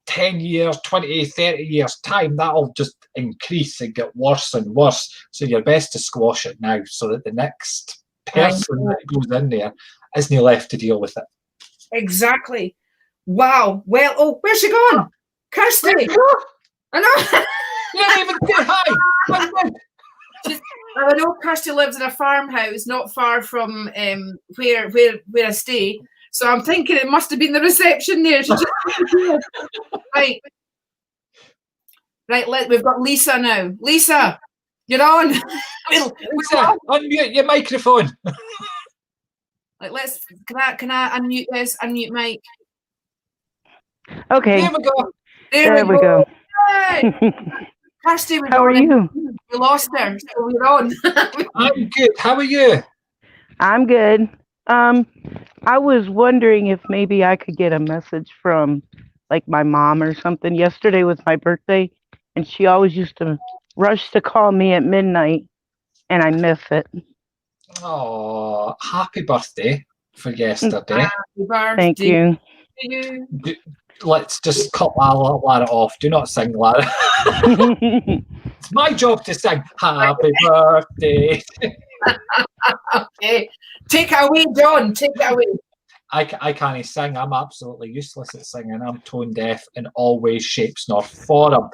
10 years, 20, 30 years time, that'll just increase and get worse and worse. So you're best to squash it now so that the next person that goes in there isn't left to deal with it. Exactly. Wow. Well, where's she gone? Kirsty. I know. You didn't even say hi. I know Kirsty lives in a farmhouse not far from where I stay. So I'm thinking it must have been the reception there. She just right. Right, we've got Lisa now. Lisa, you're on. Lisa, unmute your microphone. Can I unmute this? Unmute mic. Okay. There we go. There we go. Kirsty, how are you? We lost her, so we're on. I'm good. How are you? I'm good. I was wondering if maybe I could get a message from like my mom or something. Yesterday was my birthday, and she always used to rush to call me at midnight, and I miss it. Oh, happy birthday for yesterday. Happy birthday. Thank you. Let's just cut Lara off. Do not sing, Lara. It's my job to sing happy birthday. Okay. Take it away, John. Take it away. I can't sing. I'm absolutely useless at singing. I'm tone deaf in all ways, shapes, nor form.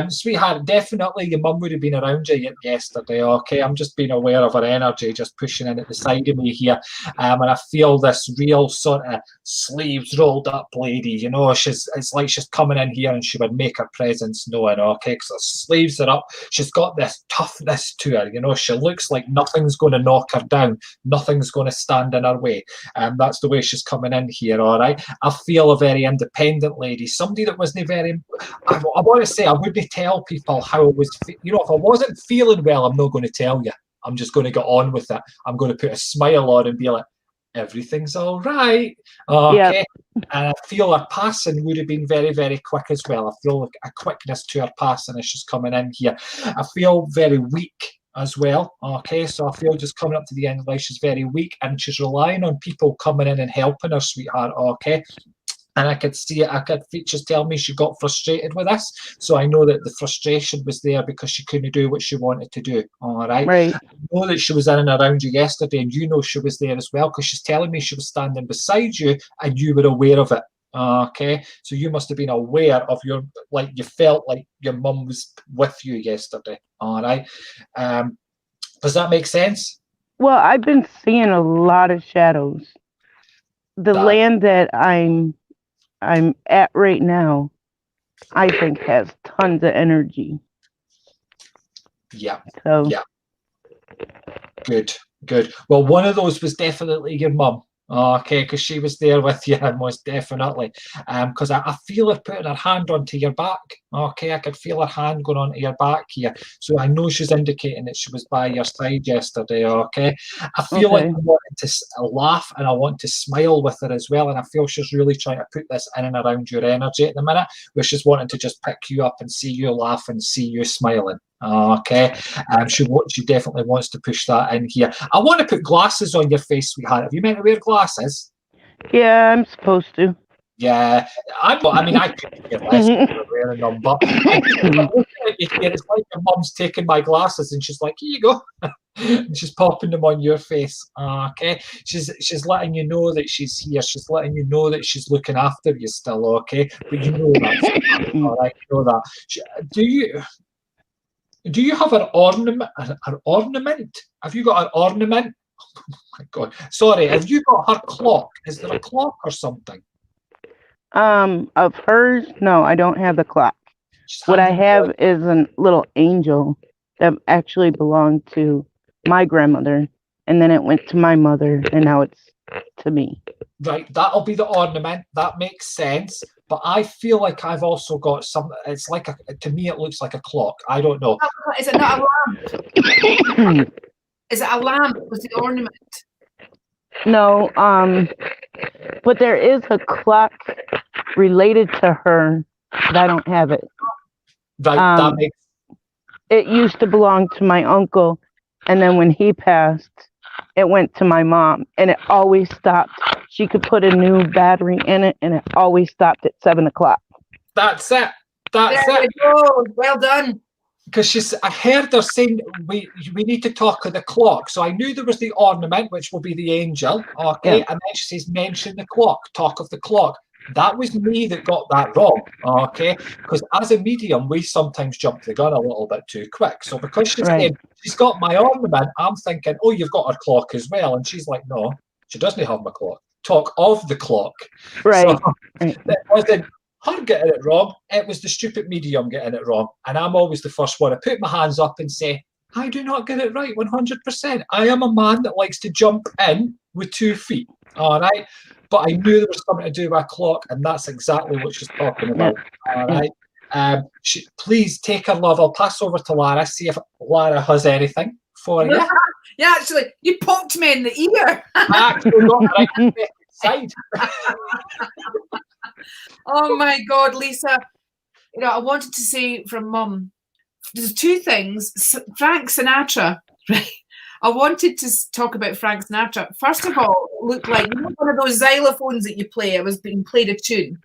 Sweetheart, definitely your mum would have been around you yesterday, okay? I'm just being aware of her energy just pushing in at the side of me here. And I feel this real sort of sleeves rolled up lady, it's like she's coming in here and she would make her presence known, okay? Because her sleeves are up. She's got this toughness to her, she looks like nothing's going to knock her down. Nothing's going to stand in her way. That's the way she's coming in here, all right? I feel a very independent lady, somebody that wasn't very, I want to say, I wouldn't tell people how I was, you know, if I wasn't feeling well, I'm not going to tell you. I'm just going to get on with it. I'm going to put a smile on and be like, everything's all right. Okay. Yep. And I feel her passing would have been very, very quick as well. I feel like a quickness to her passing as she's coming in here. I feel very weak as well. Okay, so I feel just coming up to the end of life, she's very weak and she's relying on people coming in and helping her, sweetheart. Okay. And I could see it. I could features tell me she got frustrated with this. So I know that the frustration was there because she couldn't do what she wanted to do. All right. Right. I know that she was in and around you yesterday, and you know she was there as well because she's telling me she was standing beside you and you were aware of it. Okay. So you must have been aware of your, like, you felt like your mum was with you yesterday. All right. Does that make sense? Well, I've been seeing a lot of shadows. The land that I'm at right now, I think has tons of energy. Yeah. So yeah. Good. Well, one of those was definitely your mum. Okay, because she was there with you, most definitely. Because I feel her putting her hand onto your back. Okay, I could feel her hand going onto your back here. So I know she's indicating that she was by your side yesterday. Okay, I feel like I wanted to laugh and I want to smile with her as well. And I feel she's really trying to put this in and around your energy at the minute, where she's wanting to just pick you up and see you laugh and see you smiling. Okay, she definitely wants to push that in here. I want to put glasses on your face, sweetheart. Have you meant to wear glasses? Yeah, I'm supposed to. Yeah, I could care less if wearing them, but it's like your mum's taking my glasses and she's like, here you go. And she's popping them on your face. Okay, she's letting you know that she's here. She's letting you know that she's looking after you still. Okay, but you know that. All right, you know that. Do you have an ornament? An ornament? Have you got an ornament? Oh my God! Sorry. Have you got her clock? Is there a clock or something? Of hers, no, I don't have the clock. What I have is a little angel that actually belonged to my grandmother, and then it went to my mother, and now it's to me. Right, that'll be the ornament. That makes sense. But I feel like I've also got some. It's like to me, it looks like a clock. I don't know. Is it not a lamp? Is it a lamp with the ornament? No, but there is a clock related to her, but I don't have it. Right, that makes. It used to belong to my uncle, and then when he passed, it went to my mom, and it always stopped. She could put a new battery in it, and it always stopped at 7 o'clock. That's it. There you go. Well done. Because I heard her saying we need to talk of the clock. So I knew there was the ornament, which will be the angel. Okay, and then she says, mention the clock, talk of the clock. That was me that got that wrong. Okay, because as a medium, we sometimes jump the gun a little bit too quick. So because she's saying she's got my ornament, I'm thinking, oh, you've got her clock as well. And she's like, no, she doesn't have my clock. Talk of the clock. Right. So it wasn't her getting it wrong, it was the stupid medium getting it wrong. And I'm always the first one to put my hands up and say, I do not get it right 100%. I am a man that likes to jump in with 2 feet. All right. But I knew there was something to do with a clock, and that's exactly what she's talking about. All right. Please take her love. I'll pass over to Lara, see if Lara has anything for you. Yeah, actually, you poked me in the ear. I actually got the right side. Oh my God, Lisa. You know, I wanted to say from Mum, there's 2 things. Frank Sinatra, right? I wanted to talk about Frank Sinatra. First of all, it looked like, you know, one of those xylophones that you play. It was being played a tune,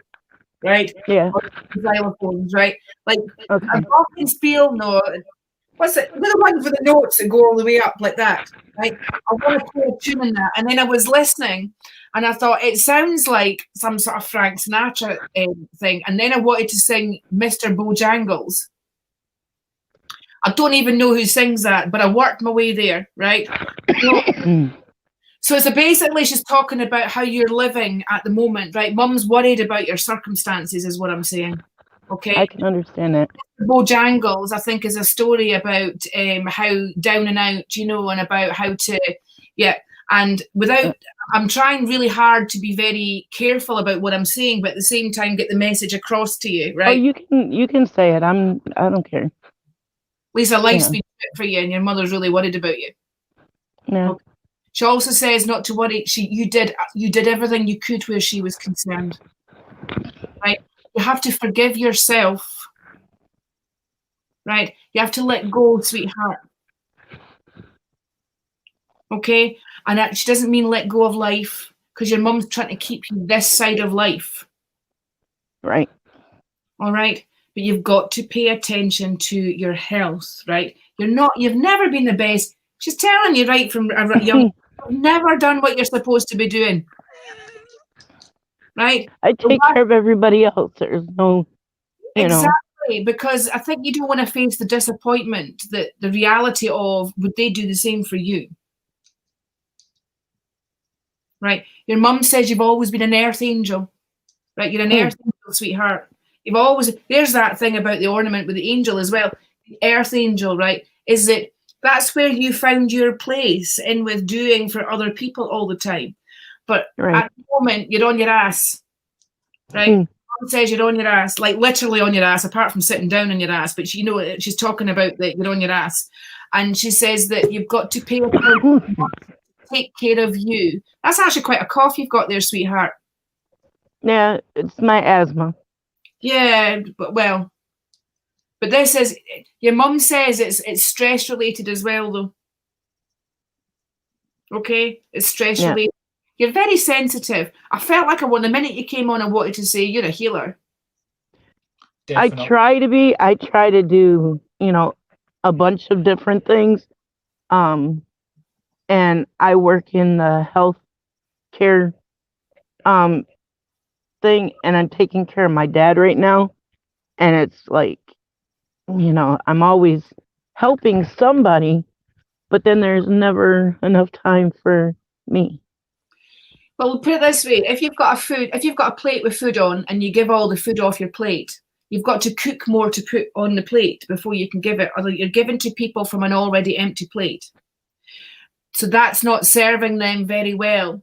right? Yeah. Xylophones, right? Like a glockenspiel, no. What's it? The ones with the notes that go all the way up like that, right? I want to play a tune in that. And then I was listening and I thought, it sounds like some sort of Frank Sinatra thing. And then I wanted to sing Mr. Bojangles. I don't even know who sings that, but I worked my way there, right? So basically she's talking about how you're living at the moment, right? Mum's worried about your circumstances is what I'm saying. Okay. I can understand that. Bojangles, I think, is a story about how down and out, you know, and about how to, And I'm trying really hard to be very careful about what I'm saying, but at the same time get the message across to you, right? Oh, you can say it. I don't care. Lisa, life's been shit for you, and your mother's really worried about you. Yeah. Okay. She also says not to worry. You did everything you could where she was concerned. Right? You have to forgive yourself. Right? You have to let go, sweetheart. Okay? And that she doesn't mean let go of life, because your mum's trying to keep you this side of life. Right. All right? But you've got to pay attention to your health, right? You've never been the best. She's telling you right from a young, you've never done what you're supposed to be doing. Right? I take care of everybody else. There's no, you know. Exactly, because I think you don't want to face the disappointment, that the reality of would they do the same for you? Right? Your mum says you've always been an earth angel. Right? You're an earth angel, sweetheart. You've always, there's that thing about the ornament with the angel as well. The earth angel, right? Is that that's where you found your place in with doing for other people all the time. But at the moment, you're on your ass. Right? Mum says you're on your ass, like literally on your ass, apart from sitting down on your ass. But you know, she's talking about that you're on your ass. And she says that you've got to pay attention, take care of you. That's actually quite a cough you've got there, sweetheart. Yeah, it's my asthma. Yeah, but this is, your mum says it's stress related as well, though. Okay, it's stress related. You're very sensitive. I felt like the minute you came on, I wanted to say you're a healer. Definitely. I try to be. I try to do, you know, a bunch of different things. And I work in the health care thing, and I'm taking care of my dad right now. And it's like, you know, I'm always helping somebody, but then there's never enough time for me. Well, we'll put it this way: if you've got a plate with food on, and you give all the food off your plate, you've got to cook more to put on the plate before you can give it, or you're giving to people from an already empty plate. So that's not serving them very well.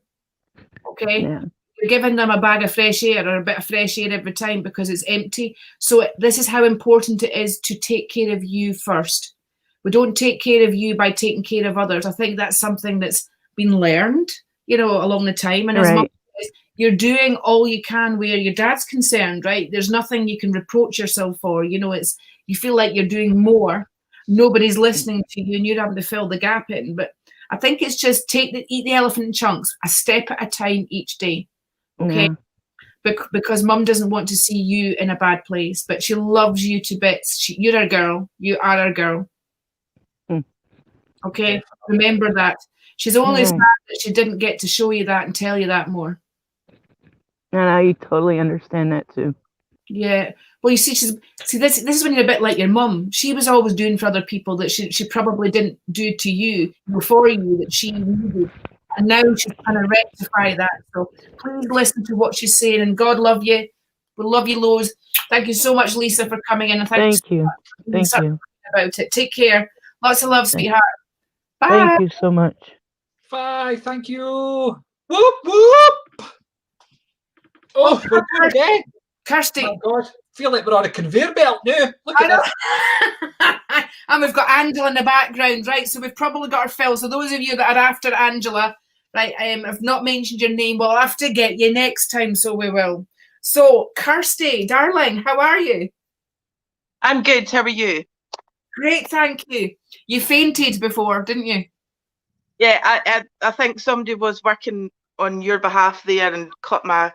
Okay? Yeah. You're giving them a bag of fresh air or a bit of fresh air every time because it's empty. So this is how important it is to take care of you first. We don't take care of you by taking care of others. I think that's something that's been learned, you know, along the time. And as much as you're doing all you can where your dad's concerned, right? There's nothing you can reproach yourself for. You know, it's, you feel like you're doing more. Nobody's listening to you and you're having to fill the gap in. But I think it's just eat the elephant in chunks, a step at a time each day. Okay? Because mum doesn't want to see you in a bad place, but she loves you to bits. You're her girl. You are her girl. Okay? Remember that. She's only sad that she didn't get to show you that and tell you that more. And I totally understand that too. Yeah. Well, you see, this is when you're a bit like your mum. She was always doing for other people that she probably didn't do to you before you, that she needed. And now she's trying to rectify that. So please listen to what she's saying, and God love you. We love you loads. Thank you so much, Lisa, for coming in. And thank you. Thank you. About it. Take care. Lots of love, sweetheart. Bye. Thank you so much. Bye. Thank you. Whoop, whoop. Oh, we're good again. Kirsty. Oh, God. Feel like we're on a conveyor belt now. Look at that. And we've got Angela in the background, right? So we've probably got our fill. So those of you that are after Angela, right, I've not mentioned your name. We'll have to get you next time, so we will. So, Kirsty, darling, how are you? I'm good. How are you? Great, thank you. You fainted before, didn't you? Yeah, I think somebody was working on your behalf there and cut my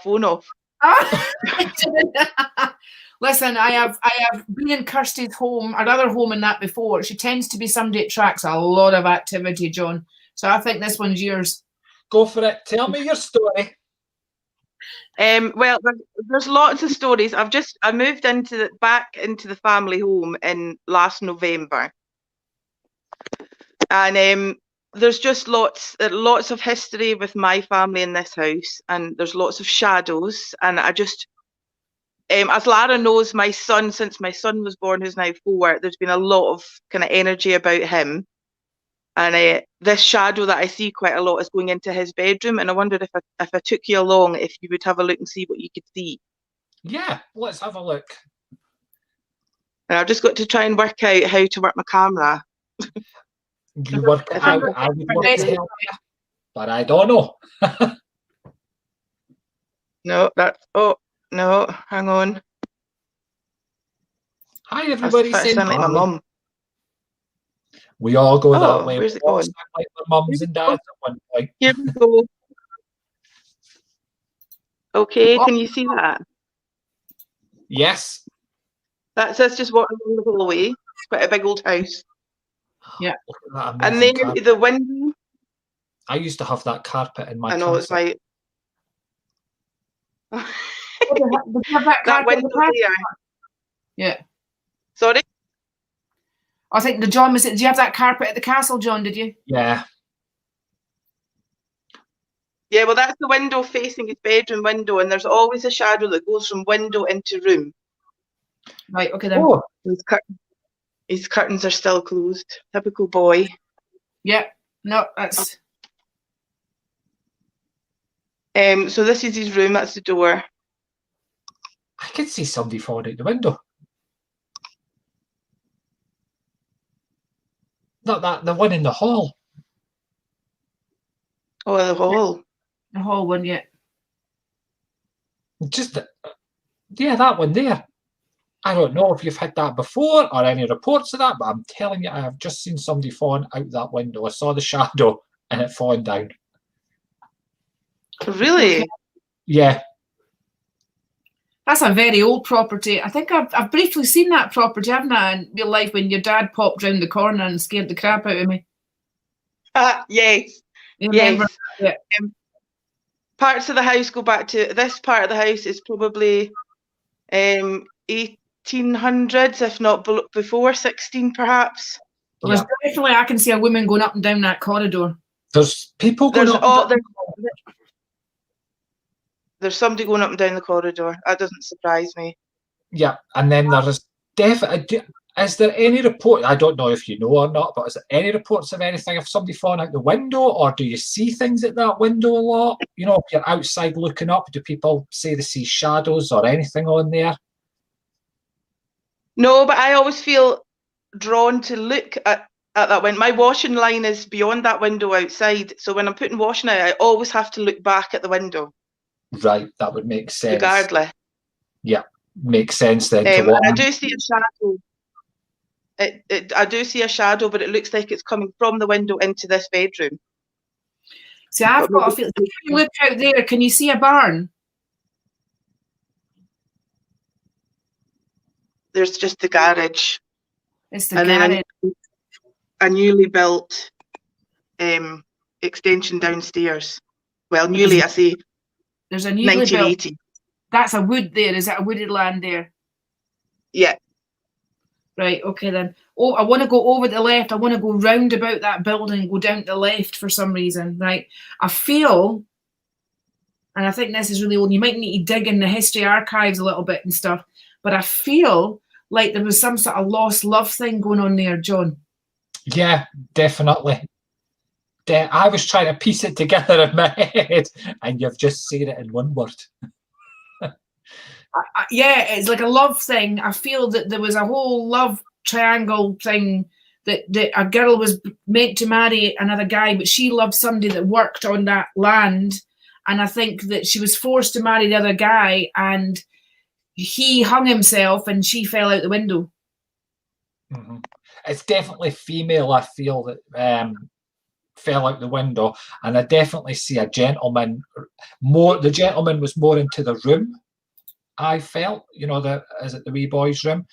phone off. Listen, I have been in Kirsty's home, our other home in that before. She tends to be somebody that tracks a lot of activity, John. So I think this one's yours. Go for it. Tell me your story. Well, there's lots of stories. I moved back into the family home in last November, and there's just lots of history with my family in this house, and there's lots of shadows. And I just, as Lara knows, my son, since my son was born, who's now 4, there's been a lot of kind of energy about him, And this shadow that I see quite a lot is going into his bedroom, and I wondered if I took you along, if you would have a look and see what you could see. Yeah, let's have a look. And I've just got to try and work out how to work my camera. You work it out. I would work to help you, but I don't know. No, oh no, hang on. Hi everybody. That's sound like my mum. We all go that way. Where's it going? Like our mums and dads at one point. Here we go. Okay, can you see that? Yes. That's just walking along the hallway. It's quite a big old house. Yeah. And then the window. I used to have that carpet in my. I know it's my. that window there. Yeah. Sorry. I think John was. Did you have that carpet at the castle, John? Did you? Yeah. Yeah, well, that's the window facing his bedroom window, and there's always a shadow that goes from window into room. Right. Okay then. Oh. His curtains are still closed. Typical boy. Yeah. No, that's. So this is his room. That's the door. I can see somebody falling out the window. Not that, the one in the hall. Oh, the hall. The hall one, yeah. Just, yeah, that one there. I don't know if you've had that before or any reports of that, but I'm telling you, I have just seen somebody falling out that window. I saw the shadow and it falling down. Really? Yeah. That's a very old property. I think I've briefly seen that property, haven't I, in real life, when your dad popped round the corner and scared the crap out of me. Yes. You remember? Yes. Yeah. Parts of the house go back to, this part of the house is probably 1800s, if not before 16 perhaps. Well, there's definitely, I can see a woman going up and down that corridor. There's people going up. There's somebody going up and down the corridor. That doesn't surprise me. Yeah, and then there is definitely. Is there any report? I don't know if you know or not, but is there any reports of anything of somebody falling out the window, or do you see things at that window a lot? You know, if you're outside looking up, do people say they see shadows or anything on there? No, but I always feel drawn to look at that window. My washing line is beyond that window outside, so when I'm putting washing out, I always have to look back at the window. Right, that would make sense. Regardless. Yeah, makes sense then. And I do see a shadow. I do see a shadow, but it looks like it's coming from the window into this bedroom. See, I've got a feeling. If you look out there, can you see a barn? There's just the garage. It's the garage. Then a newly built extension downstairs. Well, newly, I say. There's a newly 1980. built. That's a wood there. Is that a wooded land there? Yeah. Right, okay then. Oh, I want to go over to the left. I want to go round about that building and go down to the left for some reason, right? I feel, and I think this is really old, you might need to dig in the history archives a little bit and stuff, but I feel like there was some sort of lost love thing going on there, John. Yeah, definitely. I was trying to piece it together in my head, and you've just said it in one word. Yeah, it's like a love thing. I feel that there was a whole love triangle thing that a girl was meant to marry another guy, but she loved somebody that worked on that land. And I think that she was forced to marry the other guy, and he hung himself and she fell out the window. Mm-hmm. It's definitely female, I feel, that fell out the window. And I definitely see a gentleman. The gentleman was more into the room, I felt, you know, the wee boy's room,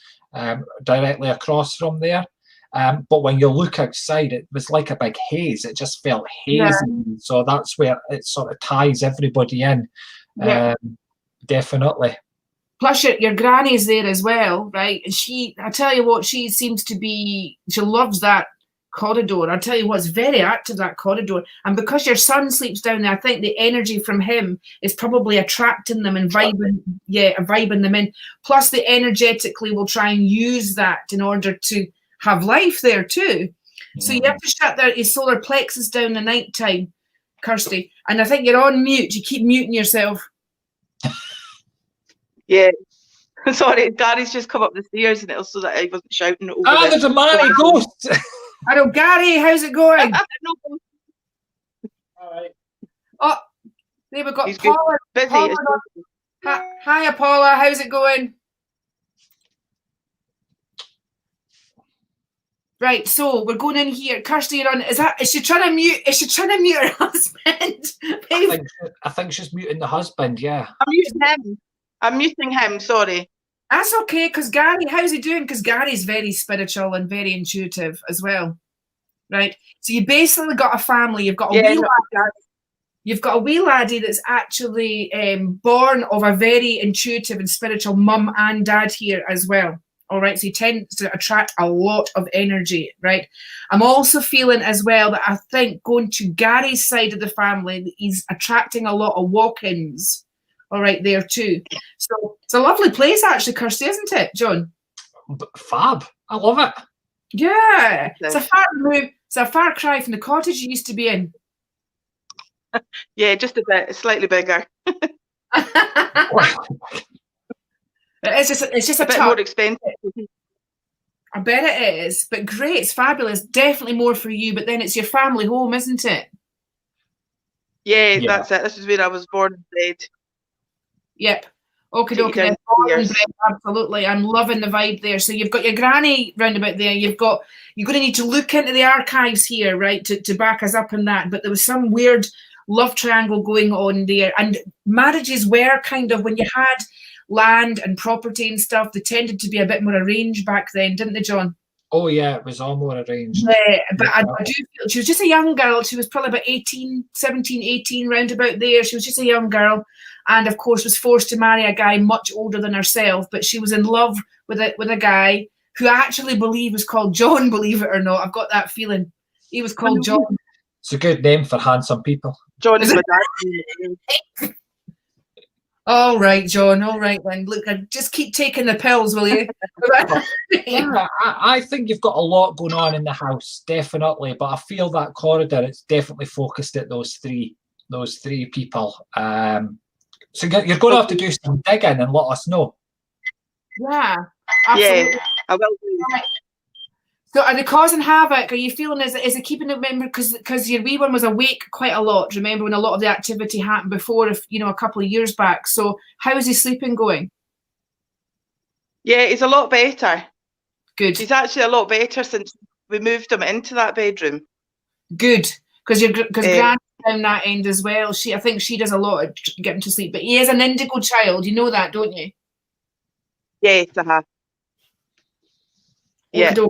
directly across from there. But when you look outside, it was like a big haze. It just felt hazy. Yeah. So that's where it sort of ties everybody in. Yeah. Definitely. Plus your granny's there as well, right? And I tell you what, she seems to be, she loves that corridor. I tell you what's very active, that corridor. And because your son sleeps down there, I think the energy from him is probably attracting them and vibing them in. Plus they energetically will try and use that in order to have life there too. So you have to shut your solar plexus down the night time, Kirsty. And I think you're on mute. You keep muting yourself. Yeah. Sorry, Gary's just come up the stairs and it was so that I wasn't shouting over the... there's a Manny ghost! Hello, Gary. How's it going? All right. Oh, there we got He's Paula. busy. Paula. Hiya, Paula. How's it going? Right, so we're going in here. Kirsty, you're on. Is she trying to mute? Is she trying to mute her husband? I think she's muting the husband. Yeah. I'm muting him. Sorry. That's okay, because Gary, how's he doing? Because Gary's very spiritual and very intuitive as well, right? So you basically got a family. You've got a wee laddie. You've got a wee laddie that's actually born of a very intuitive and spiritual mum and dad here as well. All right, so he tends to attract a lot of energy, right? I'm also feeling as well that I think going to Gary's side of the family, he's attracting a lot of walk-ins. All right, there too. So it's a lovely place, actually, Kirsty, isn't it, John? Fab. I love it. Yeah, it's a far move. It's a far cry from the cottage you used to be in. Yeah, just a bit, slightly bigger. It's just a bit more expensive. I bet it is, but great. It's fabulous. Definitely more for you, but then it's your family home, isn't it? Yeah, that's it. This is where I was born and bred. Yep. Okay. Absolutely. I'm loving the vibe there. So you've got your granny roundabout there. You're going to need to look into the archives here, right, to back us up on that. But there was some weird love triangle going on there. And marriages were kind of, when you had land and property and stuff, they tended to be a bit more arranged back then, didn't they, John? Oh, yeah, it was all more arranged. Yeah, but I do feel she was just a young girl. She was probably about 17, 18, roundabout there. She was just a young girl. And of course was forced to marry a guy much older than herself, but she was in love with a guy who I actually believe was called John, believe it or not. I've got that feeling. He was called John. It's a good name for handsome people. John is my dad. All right, John. All right then. Look, just keep taking the pills, will you? Yeah, I think you've got a lot going on in the house, definitely. But I feel that corridor, it's definitely focused at those three people. So you're going to have to do some digging and let us know. Yeah, absolutely. Yeah, I will do. Right. So are they causing havoc? Are you feeling, is it keeping them, remember, because your wee one was awake quite a lot, remember when a lot of the activity happened before, a couple of years back. So how is he sleeping going? Yeah, he's a lot better. Good. He's actually a lot better since we moved him into that bedroom. Good. Because Granny's down that end as well. I think she does a lot of getting to sleep. But he is an indigo child. You know that, don't you? Yes, I have. Yeah. Okay.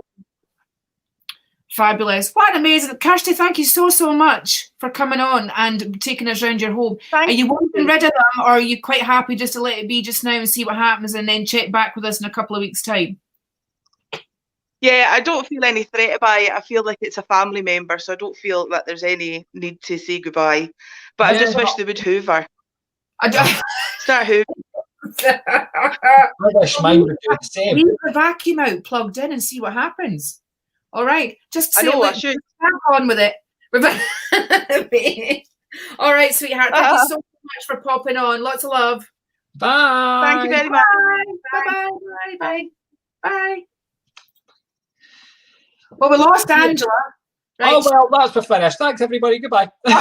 Fabulous. What an amazing... Kirsty, thank you so much for coming on and taking us around your home. Are you wanting rid of them, or are you quite happy just to let it be just now and see what happens and then check back with us in a couple of weeks' time? Yeah, I don't feel any threat by it. I feel like it's a family member, so I don't feel that there's any need to say goodbye. But I just wish they would hoover. Start hoovering. I wish mine would do the same. Leave the vacuum out plugged in and see what happens. All right, just say, I should crack on with it. All right, sweetheart. Thank you so much for popping on. Lots of love. Bye. Thank you very much. Bye. Well, we lost Angela. Right. Oh, well, that's for finished. Thanks, everybody. Goodbye. We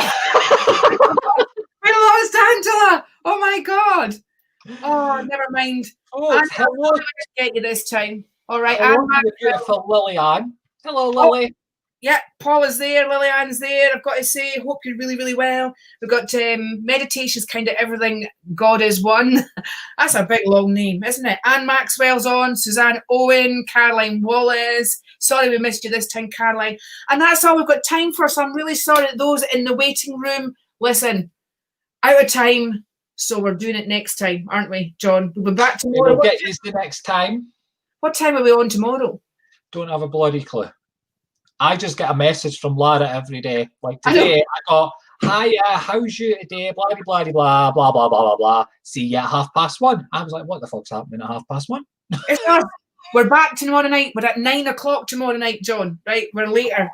lost Angela. Oh, my God. Oh, never mind. Oh, hello. I'm going to get you this time. All right. Hello, beautiful Lily-Ann. Hello, Lily. Oh, yeah, Paula's there. Lily-Ann's there. I've got to say, hope you're really, really well. We've got meditations, kind of everything. God is one. That's a big, long name, isn't it? Anne Maxwell's on. Suzanne Owen. Caroline Wallace. Sorry we missed you this time, Caroline. And that's all we've got time for, so I'm really sorry that those in the waiting room, listen, out of time, so we're doing it next time, aren't we, John? We'll be back tomorrow. We'll get you the next time. What time are we on tomorrow? Don't have a bloody clue. I just get a message from Lara every day. Like today, I got, "Hiya, how's you today? Blah, blah, blah, blah, blah, blah, blah, blah. See you at 1:30. I was like, what the fuck's happening at 1:30? We're back tomorrow night. We're at 9 o'clock tomorrow night, John. Right? We're later.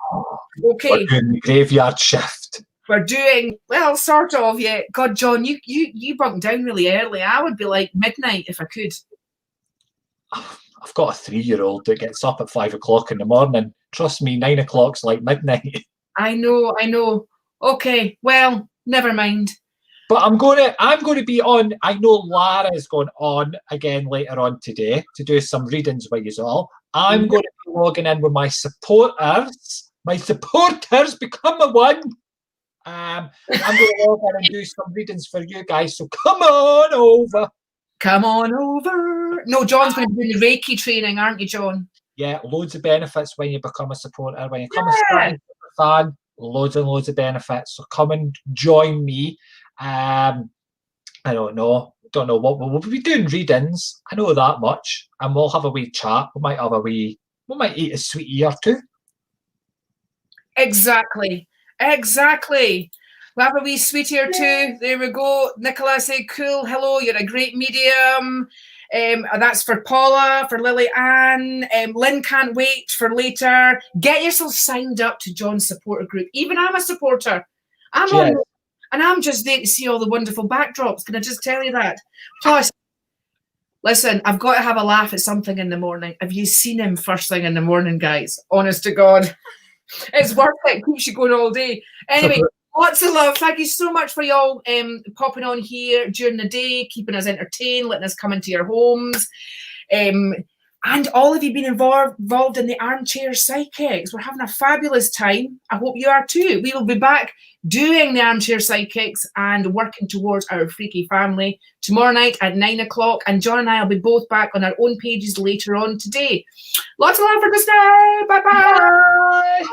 Okay. We're doing the graveyard shift. We're doing, well, sort of, yeah. God, John, you bunked down really early. I would be like midnight if I could. I've got a 3-year-old that gets up at 5 o'clock in the morning. Trust me, 9 o'clock's like midnight. I know. Okay, well, never mind. But I'm going to be on. I know Lara's going on again later on today to do some readings with you all. I'm going to be logging in with my supporters. My supporters, become a one. I'm going to log in and do some readings for you guys. So come on over. Come on over. No, John's going to be doing the Reiki training, aren't you, John? Yeah, loads of benefits when you become a supporter. When you become a fan, loads and loads of benefits. So come and join me. I don't know what we'll be doing readings. I know that much, and we'll have a wee chat. We might eat a sweetie or two. Exactly. We'll have a wee sweetie or two. There we go. Nicola said, cool. Hello, you're a great medium. That's for Paula, for Lily Ann. Lynn can't wait for later. Get yourself signed up to John's supporter group. Even I'm a supporter. I'm on, and I'm just there to see all the wonderful backdrops. Can I just tell you that? Plus, listen, I've got to have a laugh at something in the morning. Have you seen him first thing in the morning, guys? Honest to God. It's worth it. Keeps you going all day. Anyway, lots of love. Thank you so much for y'all popping on here during the day, keeping us entertained, letting us come into your homes. And all of you been involved in the Armchair Psychics. We're having a fabulous time. I hope you are too. We will be back doing the Armchair Psychics and working towards our freaky family tomorrow night at 9 o'clock. And John and I will be both back on our own pages later on today. Lots of love for this now. Bye-bye. Bye.